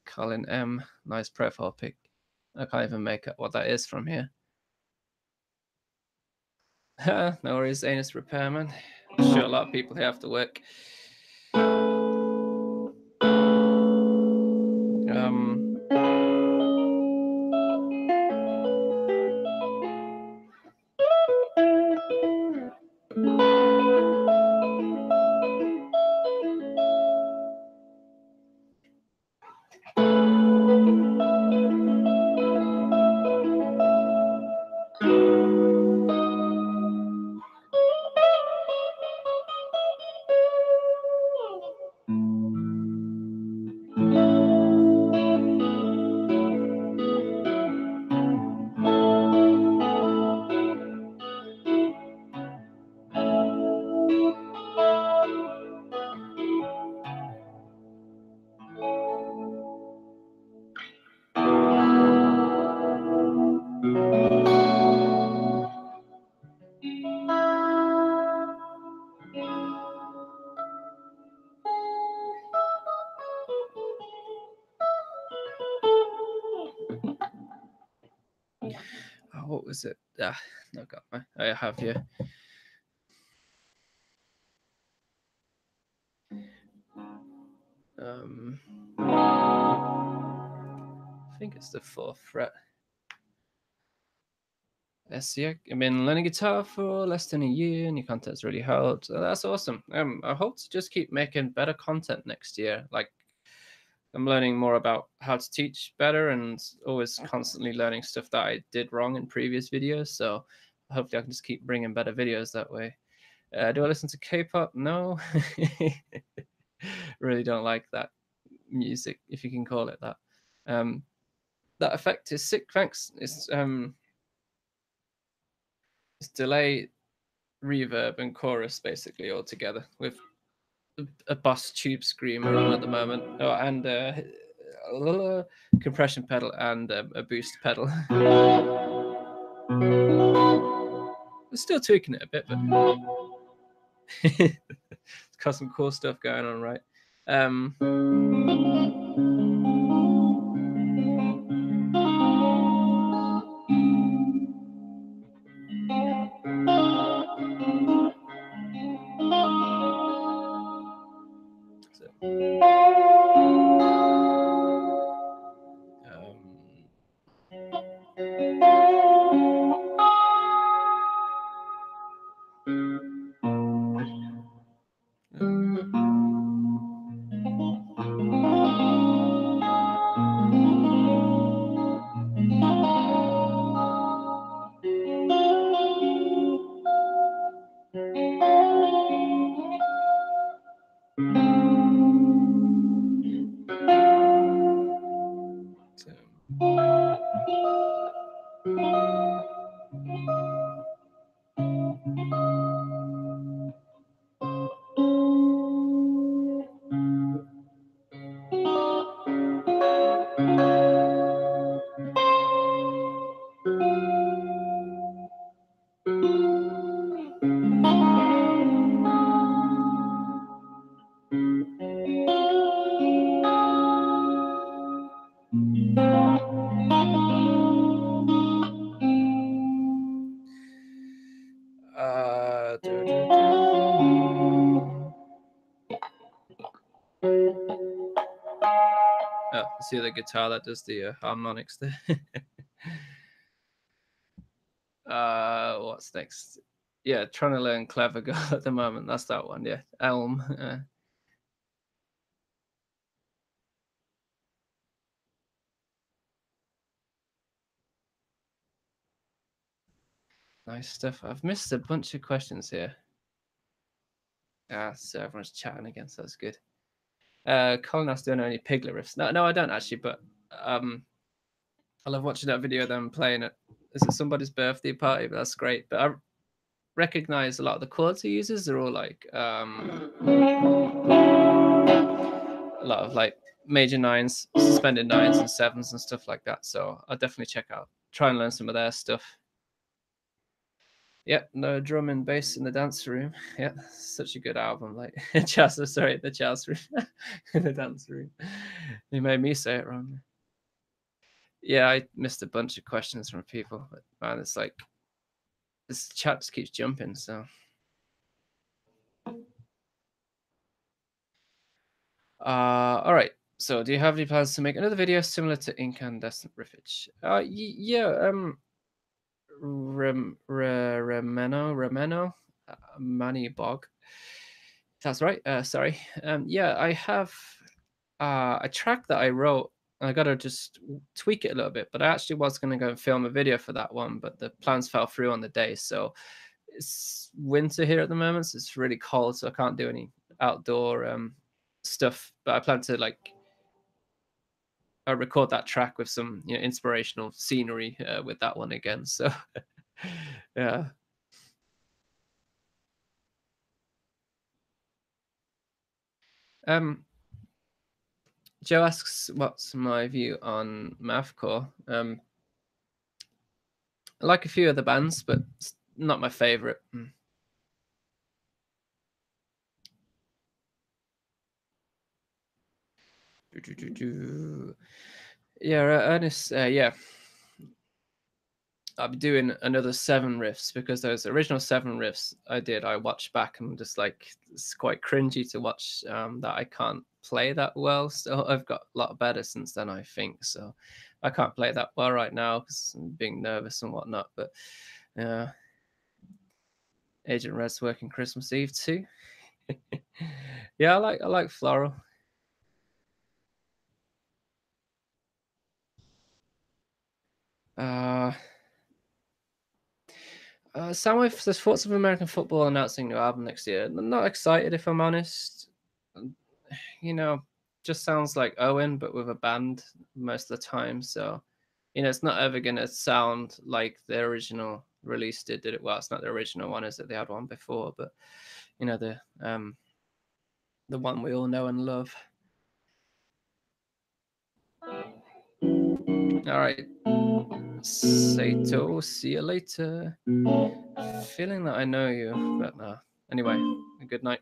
Colin M. Nice profile pic. I can't even make out what that is from here. No worries, anus repairman. I'm sure a lot of people here have to work. What was it? No, got my. I have here. I think it's the 4th fret. I've been learning guitar for less than a year, and your content's really helped. So that's awesome. I hope to just keep making better content next year. Like, I'm learning more about how to teach better, and always constantly learning stuff that I did wrong in previous videos. So hopefully I can just keep bringing better videos that way. Do I listen to K-pop? No. Really don't like that music, if you can call it that. That effect is sick. Thanks. It's delay, reverb, and chorus basically all together with a bass tube screamer on at the moment. Oh, and a compression pedal and a boost pedal. We're still tweaking it a bit, but it's got some cool stuff going on, right? Oh, see the guitar that does the harmonics there. What's next? Yeah, trying to learn Clever Girl at the moment. That's that one. Yeah, Elm. Nice stuff. I've missed a bunch of questions here. Ah, so everyone's chatting again, so that's good. Colin asked, "Do I know any Piglet riffs?" No, no, I don't actually, but um, I love watching that video of them playing it. Is it somebody's birthday party? But that's great. But I recognize a lot of the chords he uses. They're all like a lot of like major nines, suspended nines, and sevens and stuff like that. So I'll definitely check out, try and learn some of their stuff. Yeah, no drum and bass in the dance room. Yeah, such a good album. Like jazz, sorry, the jazz room, in the dance room. You made me say it wrong. Yeah, I missed a bunch of questions from people, but man, it's like this chat just keeps jumping. So, all right. So, do you have any plans to make another video similar to Incandescent Riffage? Yeah. Remeno, Manny Bog. That's right. Sorry. Yeah, I have a track that I wrote. I got to just tweak it a little bit, but I actually was going to go and film a video for that one, but the plans fell through on the day. So it's winter here at the moment, so it's really cold, so I can't do any outdoor stuff. But I plan to like record that track with some inspirational scenery with that one again. So yeah. Um, Joe asks, "What's my view on mathcore?" I like a few of the bands, but it's not my favorite. Yeah, Ernest. Yeah, I'll be doing another seven riffs because those original seven riffs I watched back and just like it's quite cringy to watch that I can't play that well. So I've got a lot better since then, I think. So I can't play that well right now because I'm being nervous and whatnot. But yeah, Agent Red's working Christmas Eve too. Yeah, I like Floral. Uh, Soundwave says thoughts of American football announcing new album next year. I'm not excited if I'm honest. Um, You know, just sounds like Owen but with a band most of the time. So, it's not ever gonna sound like the original release did it? Well, it's not the original one, is it? They had one before, but the one we all know and love. All right, Sato, see you later. Feeling that I know you, but no. Anyway, good night.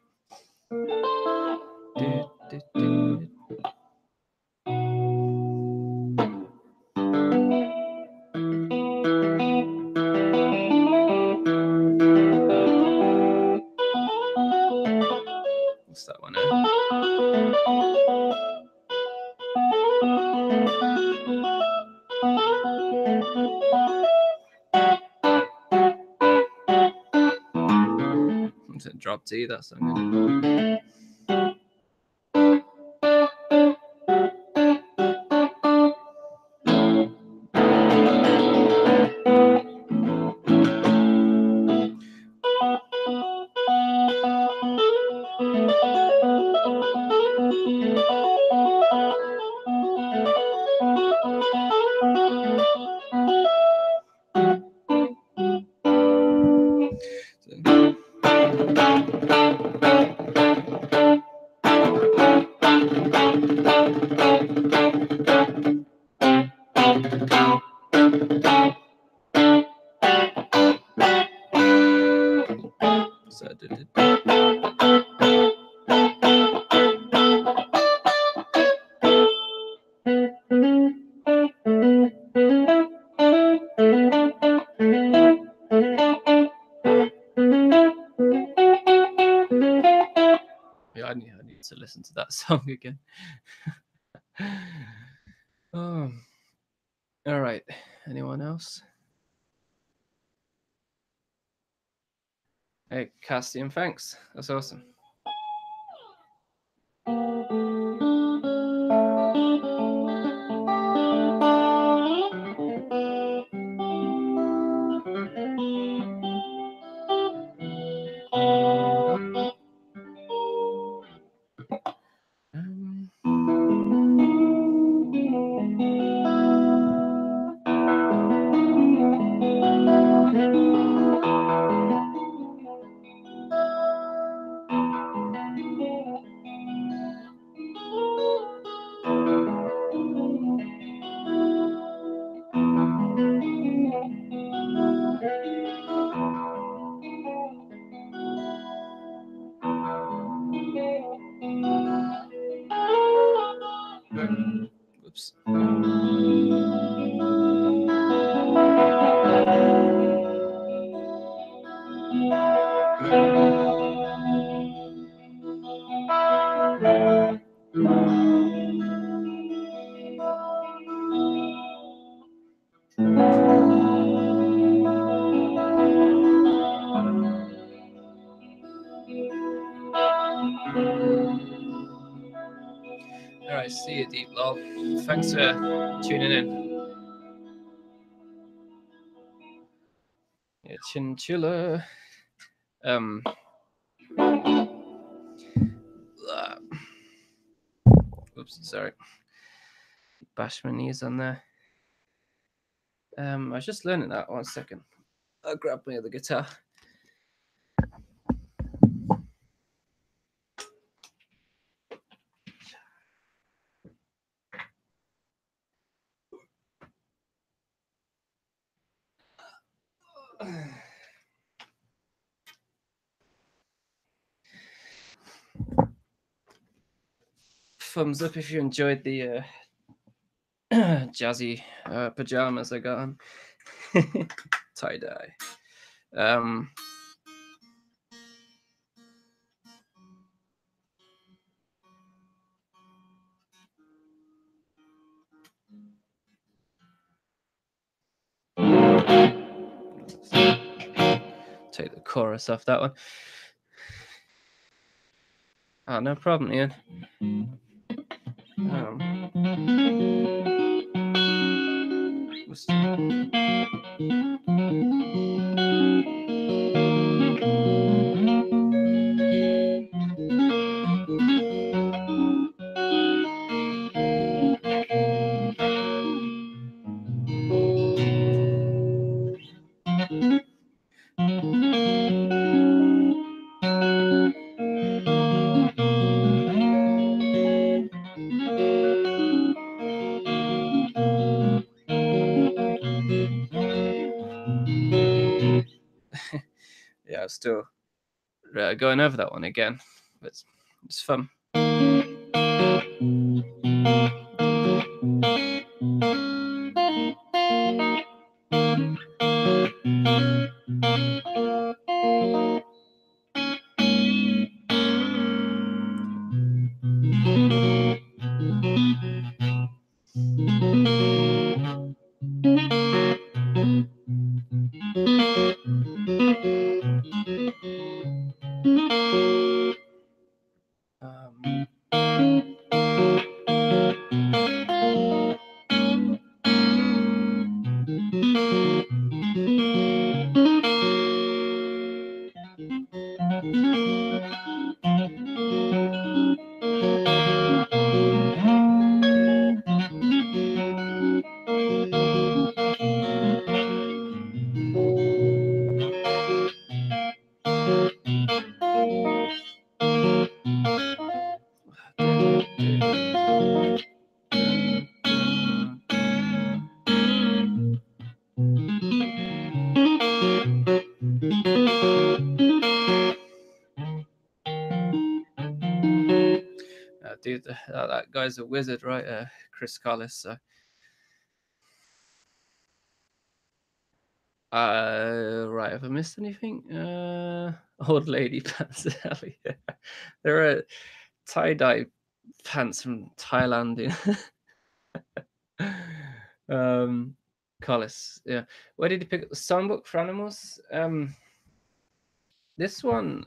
What's that one? Is it drop D? That's something. So, yeah, I need to listen to that song again. Oh, all right. Anyone else? Hey, Castian, thanks. That's awesome. Um, Oops. All right, see you, Deep Lol. Thanks for tuning in. Yeah, chinchilla. Um. Oops, sorry. Bash my knees on there. I was just learning that. 1 second. I'll grab my other guitar. Thumbs up if you enjoyed the jazzy pajamas I got on. Tie dye. Um, take the chorus off that one. Oh, no problem, Ian. Yeah, I'm still going over that one again. But it's fun. Dude, that guy's a wizard, right? Chris Collis. So. Right. Have I missed anything? Old lady pants. Yeah. There are tie dye pants from Thailand. Collis. Yeah. Where did you pick up the songbook for animals? This one,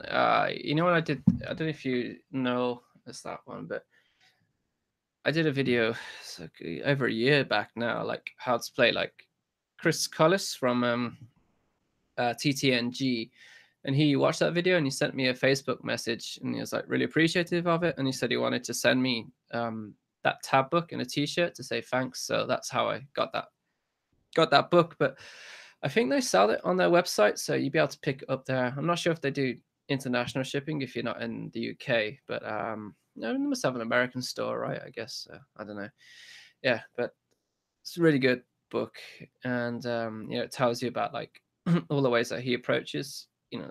you know what I did? I don't know if you know it's that one, but I did a video it's like over a year back now, like how to play like Chris Collis from TTNG, and he watched that video and he sent me a Facebook message and he was like really appreciative of it, and he said he wanted to send me that tab book and a T-shirt to say thanks. So that's how I got that book. But I think they sell it on their website, so you'd be able to pick it up there. I'm not sure if they do international shipping if you're not in the UK, but no, they must have an American store, right? I guess. I don't know. Yeah, but it's a really good book, and it tells you about like all the ways that he approaches,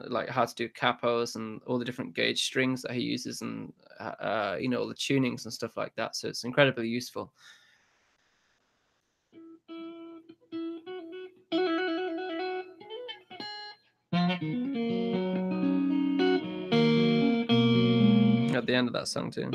like how to do capos and all the different gauge strings that he uses, and all the tunings and stuff like that. So it's incredibly useful. At the end of that song too.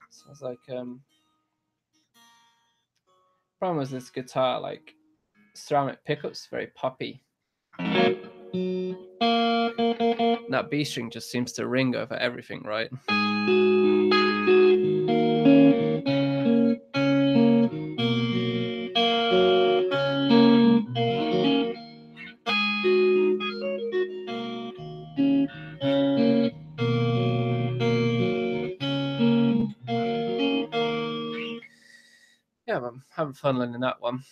So it's like problem is this guitar like ceramic pickups very poppy. That B string just seems to ring over everything, right? Yeah, I'm having fun learning that one.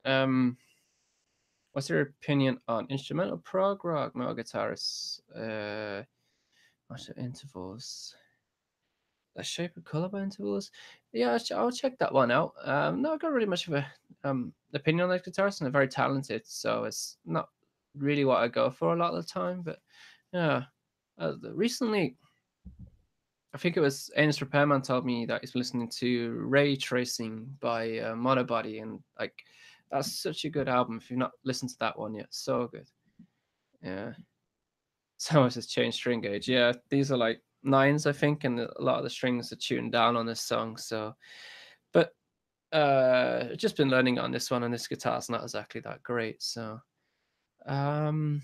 Um, what's your opinion on instrumental prog rock metal guitarists? What's the intervals? The shape of color by intervals. Yeah, I'll check that one out. No, I've got really much of a opinion on those guitarists, and they're very talented. So it's not really what I go for a lot of the time. But yeah, recently I think it was Amos Repairman told me that he's listening to Ray Tracing by Monobody, and like that's such a good album. If you've not listened to that one yet, so good. Yeah. So much has changed string gauge. Yeah, these are like nines, I think, and a lot of the strings are tuned down on this song. So, but just been learning on this one, and this guitar's not exactly that great. So, um,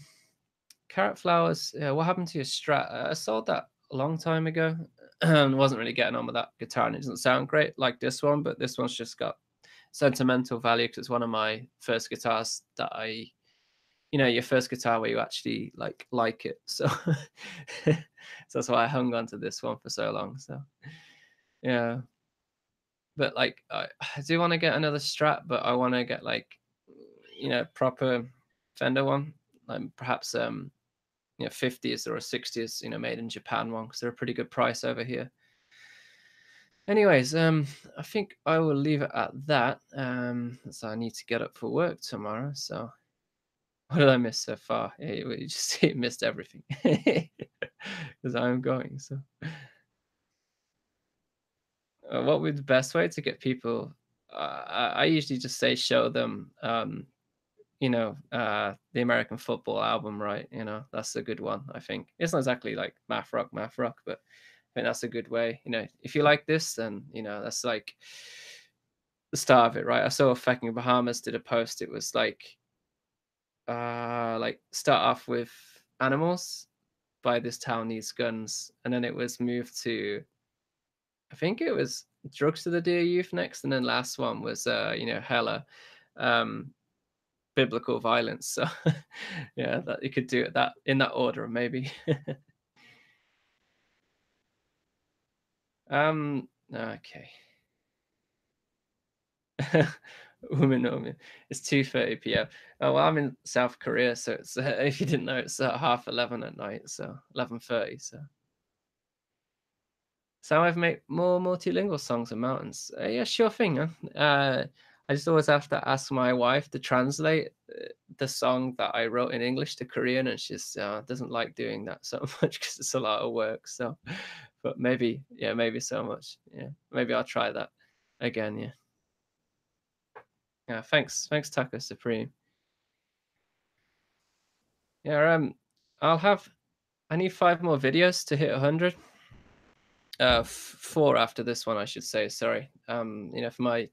Carrot Flowers. Yeah, what happened to your Strat? I sold that a long time ago, and wasn't really getting on with that guitar, and it doesn't sound great like this one. But this one's just got sentimental value because it's one of my first guitars that your first guitar where you actually like it. So, so that's why I hung on to this one for so long. So yeah, but like I do want to get another Strat, but I want to get like proper Fender one, like perhaps 50s or a 60s, made in Japan one, because they're a pretty good price over here. Anyways, I think I will leave it at that. So I need to get up for work tomorrow. So what did I miss so far? Yeah, you just missed everything because I'm going. So, what would the best way to get people? I usually just say show them, the American football album, right? That's a good one. I think it's not exactly like math rock, but I think that's a good way. If you like this, then that's like the start of it, right? I saw Fucking Bahamas did a post. It was like start off with Animals by This Town Needs Guns, and then it was moved to, I think it was Drugs to the Dear Youth next, and then last one was Hella, um biblical violence. So yeah, that you could do it that in that order maybe. Okay. Women. It's 2:30 p.m. Oh, well, I'm in South Korea, so it's if you didn't know, it's 11:30 at night, so 11:30. So I've made more multilingual songs and mountains. Yeah, sure thing, man. I just always have to ask my wife to translate the song that I wrote in English to Korean, and she's doesn't like doing that so much because it's a lot of work. So, but maybe, yeah, maybe so much. Yeah, maybe I'll try that again. Yeah, yeah. Thanks, Taco Supreme. Yeah, I'll have. I need 5 more videos to hit 100. Four after this one, I should say. Sorry. For my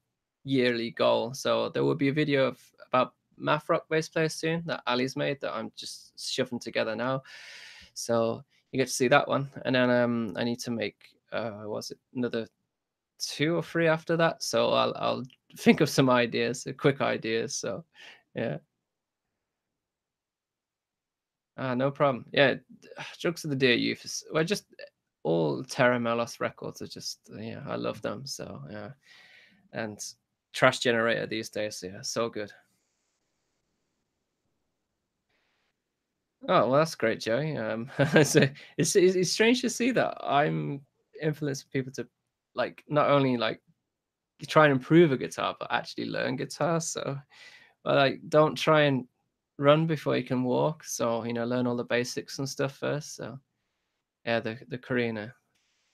yearly goal. So there will be a video about math rock bass player soon that Ali's made that I'm just shoving together now. So you get to see that one, and then I need to make was it another 2 or 3 after that. So I'll think of some ideas, quick ideas. So yeah, no problem. Yeah, Drugs of the Dear Youth. Well, just all Terra Melos records are just yeah, I love them. So yeah, and Trash Generator these days, yeah, so good. Oh well, that's great, Joey. So it's strange to see that I'm influencing people to like not only like try and improve a guitar, but actually learn guitar. So, but like, don't try and run before you can walk. So learn all the basics and stuff first. So yeah, the Karina.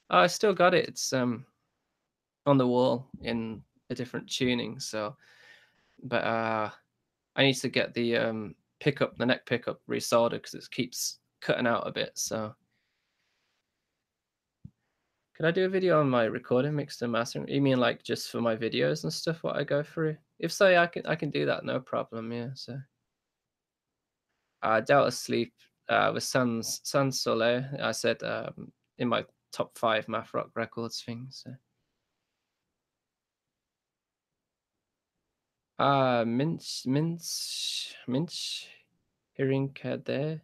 Oh, I still got it. It's on the wall in a different tuning. So, but I need to get the neck pickup resoldered because it keeps cutting out a bit. So, could I do a video on my recording mix and mastering? You mean like just for my videos and stuff? What I go through? If so, yeah, I can do that. No problem. Yeah. So, Delta Sleep with Sans Soleil. I said in my top 5 math rock records things. So. Minch, Hirinkade.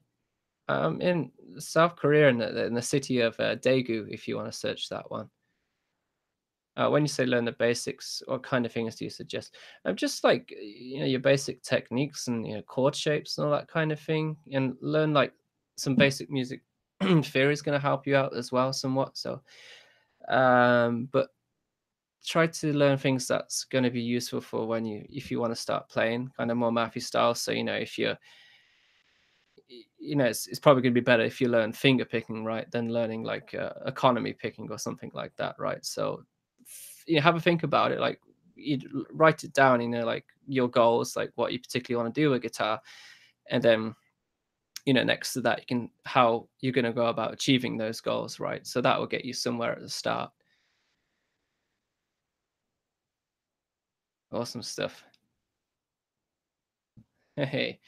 In South Korea, in the city of Daegu, if you want to search that one. When you say learn the basics, what kind of things do you suggest? Just like your basic techniques and chord shapes and all that kind of thing, and learn like some basic music theory is going to help you out as well, somewhat. So, but try to learn things that's going to be useful for if you want to start playing kind of more mathy style. So if you're it's probably going to be better if you learn finger picking, right, than learning like economy picking or something like that, right? So, have a think about it. Like, you write it down. Like your goals, like what you particularly want to do with guitar, and then next to that, you can how you're going to go about achieving those goals, right? So that will get you somewhere at the start. Awesome stuff. Hey,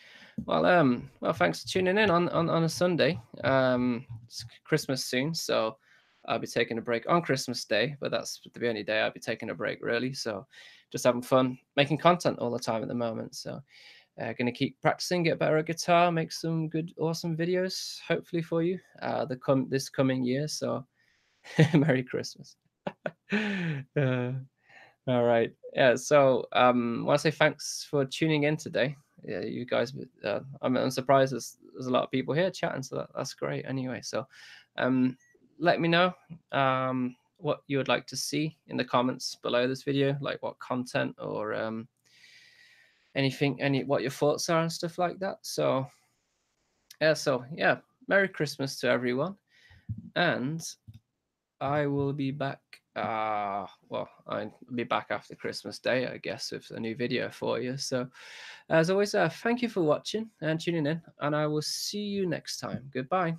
well, thanks for tuning in on a Sunday. It's Christmas soon, so I'll be taking a break on Christmas Day, but that's the only day I'll be taking a break, really. So, just having fun making content all the time at the moment. So, gonna keep practicing, get better at guitar, make some good, awesome videos, hopefully for you, this coming year. So, Merry Christmas. Uh, all right. Yeah. So, I want to say thanks for tuning in today. Yeah, you guys. I'm surprised there's a lot of people here chatting, so that's great. Anyway, so, um, let me know what you would like to see in the comments below this video, like what content or anything, what your thoughts are and stuff like that. So, yeah. Merry Christmas to everyone, and I will be back. Well, I'll be back after Christmas Day, I guess, with a new video for you. So, as always, thank you for watching and tuning in, and I will see you next time. Goodbye.